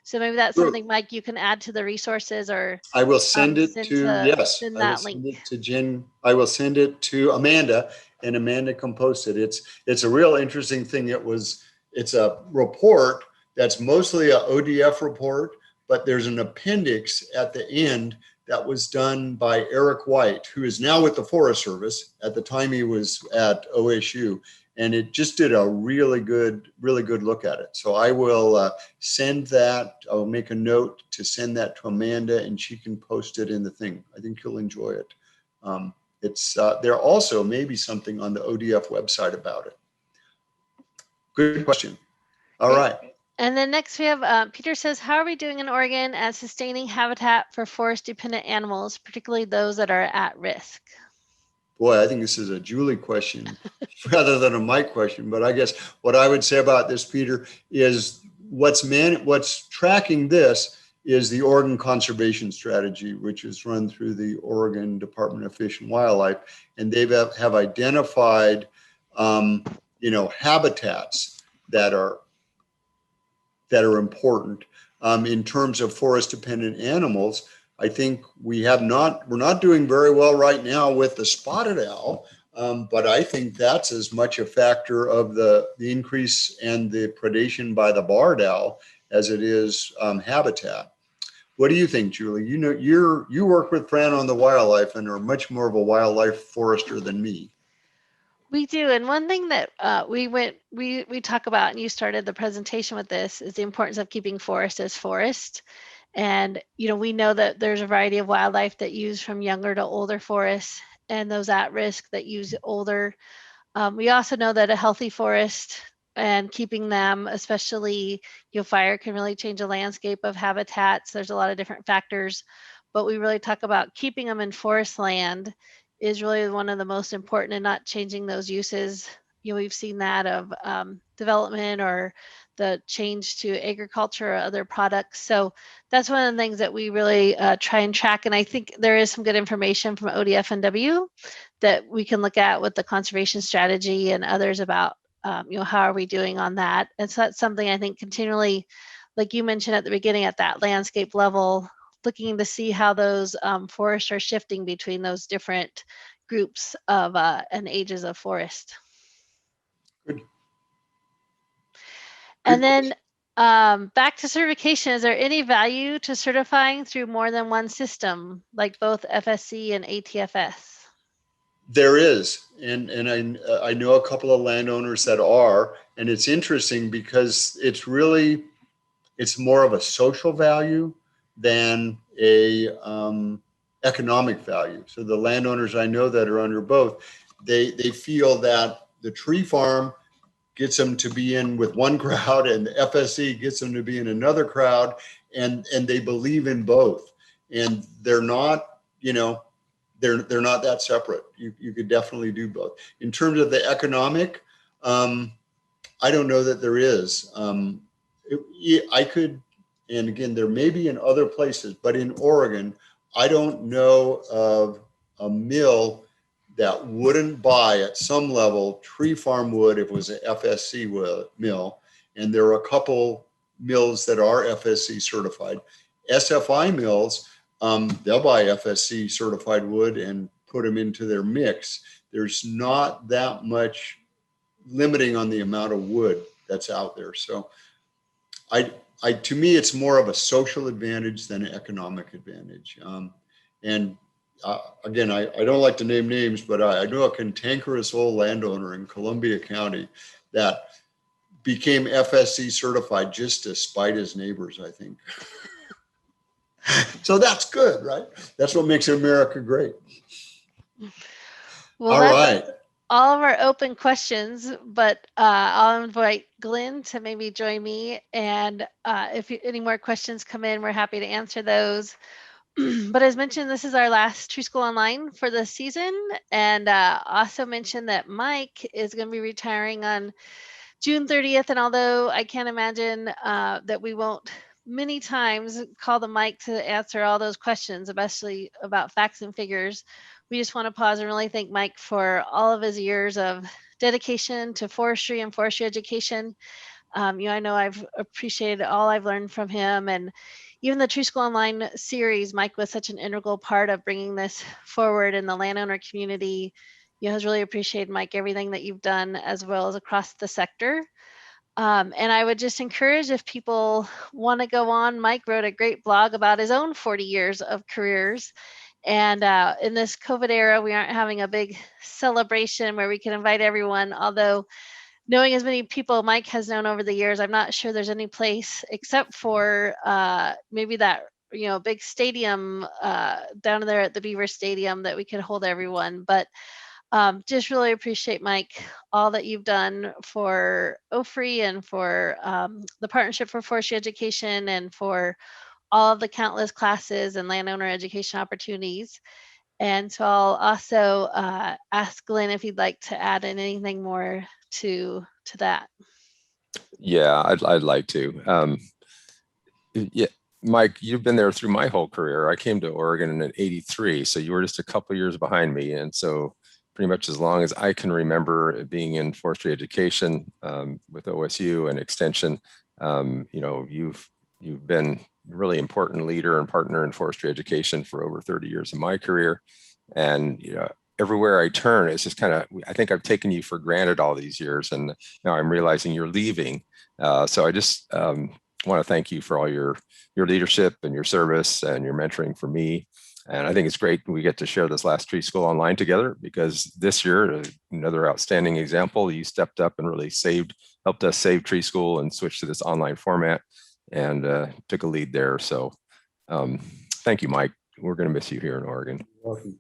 So maybe that's something, Mike, you can add to the resources, or I will send it send that link to Jen. I will send it to Amanda, and Amanda can post it. It's a real interesting thing. It's a report that's mostly a ODF report, but there's an appendix at the end that was done by Eric White, who is now with the Forest Service. At the time he was at OSU. And it just did a really good look at it. So I will send that. I'll make a note to send that to Amanda, and she can post it in the thing. I think you'll enjoy it. There also may be something on the ODF website about it. Good question. All right. And then next we have Peter says, how are we doing in Oregon at sustaining habitat for forest dependent animals, particularly those that are at risk? Boy, I think this is a Julie question rather than a Mike question. But I guess what I would say about this, Peter, is what's tracking this is the Oregon Conservation Strategy, which is run through the Oregon Department of Fish and Wildlife, and they have identified, habitats that are important in terms of forest dependent animals. I think we're not doing very well right now with the spotted owl, but I think that's as much a factor of the increase and the predation by the barred owl as it is habitat. What do you think, Julie? You work with Fran on the wildlife and are much more of a wildlife forester than me. We do, and one thing that we talk about, and you started the presentation with this, is the importance of keeping forest as forest. And we know that there's a variety of wildlife that use from younger to older forests, and those at risk that use older. We also know that a healthy forest and keeping them, especially fire, can really change the landscape of habitats. There's a lot of different factors, but we really talk about keeping them in forest land is really one of the most important, and not changing those uses. We've seen that of development or the change to agriculture or other products. So that's one of the things that we really try and track. And I think there is some good information from ODFNW that we can look at with the conservation strategy and others about, how are we doing on that? And so that's something I think continually, like you mentioned at the beginning, at that landscape level, looking to see how those forests are shifting between those different groups of and ages of forest. Good. And then back to certification, is there any value to certifying through more than one system, like both FSC and ATFS? There is, and I know a couple of landowners that are, and it's interesting because it's more of a social value than a economic value. So the landowners I know that are under both, they feel that the tree farm gets them to be in with one crowd, and the FSC gets them to be in another crowd, and they believe in both, and they're not, they're not that separate. You could definitely do both. In terms of the economic, I don't know that there is. I could, and again, there may be in other places, but in Oregon, I don't know of a mill that wouldn't buy at some level tree farm wood if it was an FSC mill. And there are a couple mills that are FSC certified. SFI mills, they'll buy FSC certified wood and put them into their mix. There's not that much limiting on the amount of wood that's out there. So to me, it's more of a social advantage than an economic advantage. Again, I don't like to name names, but I know a cantankerous old landowner in Columbia County that became FSC certified just to spite his neighbors, I think. So that's good, right? That's what makes America great. Well, all right. All of our open questions, but I'll invite Glenn to maybe join me. And if any more questions come in, we're happy to answer those. But as mentioned, this is our last Tree School Online for the season. And also mentioned that Mike is going to be retiring on June 30th. And although I can't imagine that we won't many times call the mic to answer all those questions, especially about facts and figures, we just want to pause and really thank Mike for all of his years of dedication to forestry and forestry education. I know I've appreciated all I've learned from him, and even the Tree School Online series. Mike was such an integral part of bringing this forward in the landowner community. Has really appreciated, Mike, everything that you've done, as well as across the sector. And I would just encourage, if people want to go on, Mike wrote a great blog about his own 40 years of careers. And in this COVID era, we aren't having a big celebration where we can invite everyone, although knowing as many people Mike has known over the years, I'm not sure there's any place except for maybe that big stadium down there at the Beaver Stadium that we could hold everyone. But Just really appreciate, Mike, all that you've done for OFRI and for the Partnership for Forestry Education and for all of the countless classes and landowner education opportunities. And so I'll also ask Glenn if he'd like to add in anything more to that. Yeah, I'd like to. Yeah, Mike, you've been there through my whole career. I came to Oregon in '83, so you were just a couple years behind me. And so pretty much as long as I can remember being in forestry education with OSU and extension, you've been a really important leader and partner in forestry education for over 30 years of my career. And everywhere I turn, it's just kind of, I think I've taken you for granted all these years, and now I'm realizing you're leaving. So I just want to thank you for all your leadership and your service and your mentoring for me. And I think it's great we get to share this last tree school online together, because this year, another outstanding example, you stepped up and really helped us save tree school and switch to this online format, and took a lead there. So thank you, Mike. We're going to miss you here in Oregon. Welcome.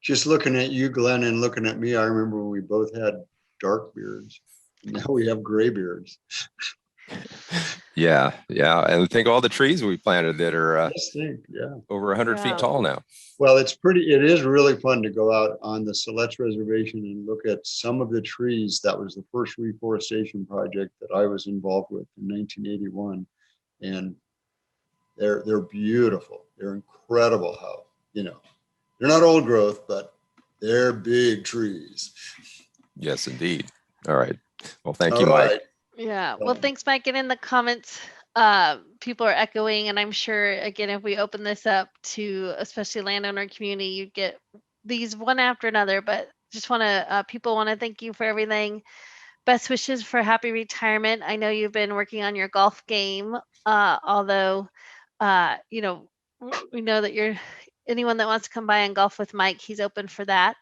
Just looking at you, Glenn, and looking at me, I remember when we both had dark beards. Now we have gray beards. Yeah. And think of all the trees we planted that are over 100 feet tall now. Well, it is really fun to go out on the Siletz Reservation and look at some of the trees. That was the first reforestation project that I was involved with in 1981. And they're beautiful. They're incredible how, they're not old growth, but they're big trees. Yes, indeed. All right. Well, thank you, Mike. Yeah. Well, thanks, Mike. And in the comments, people are echoing, and I'm sure, again, if we open this up to especially landowner community, you get these one after another, but just people want to thank you for everything. Best wishes for happy retirement. I know you've been working on your golf game, although, we know that anyone that wants to come by and golf with Mike, he's open for that.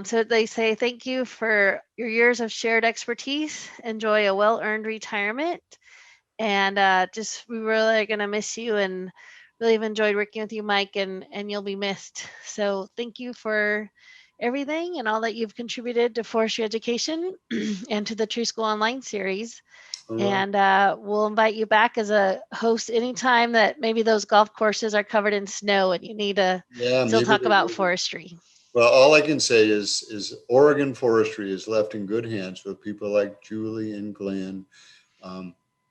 So they say, thank you for your years of shared expertise. Enjoy a well-earned retirement. And we really are going to miss you, and really have enjoyed working with you, Mike, and you'll be missed. So thank you for everything and all that you've contributed to forestry education and to the Tree School Online series. And we'll invite you back as a host anytime that maybe those golf courses are covered in snow and you need to still talk about forestry. Well, all I can say is Oregon forestry is left in good hands with people like Julie and Glenn.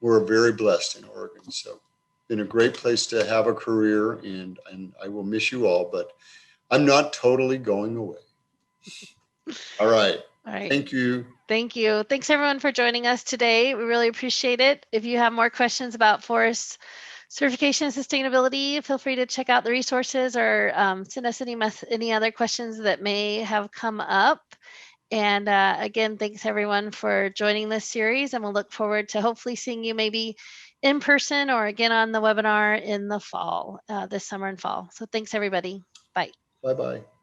We're very blessed in Oregon. So it's been a great place to have a career, and I will miss you all, but I'm not totally going away. All right. Thank you. Thank you. Thanks, everyone, for joining us today. We really appreciate it. If you have more questions about forest certification and sustainability, feel free to check out the resources or send us any other questions that may have come up. And again, thanks everyone for joining this series, and we'll look forward to hopefully seeing you maybe in person or again on the webinar in the fall, this summer and fall. So thanks everybody. Bye. Bye-bye.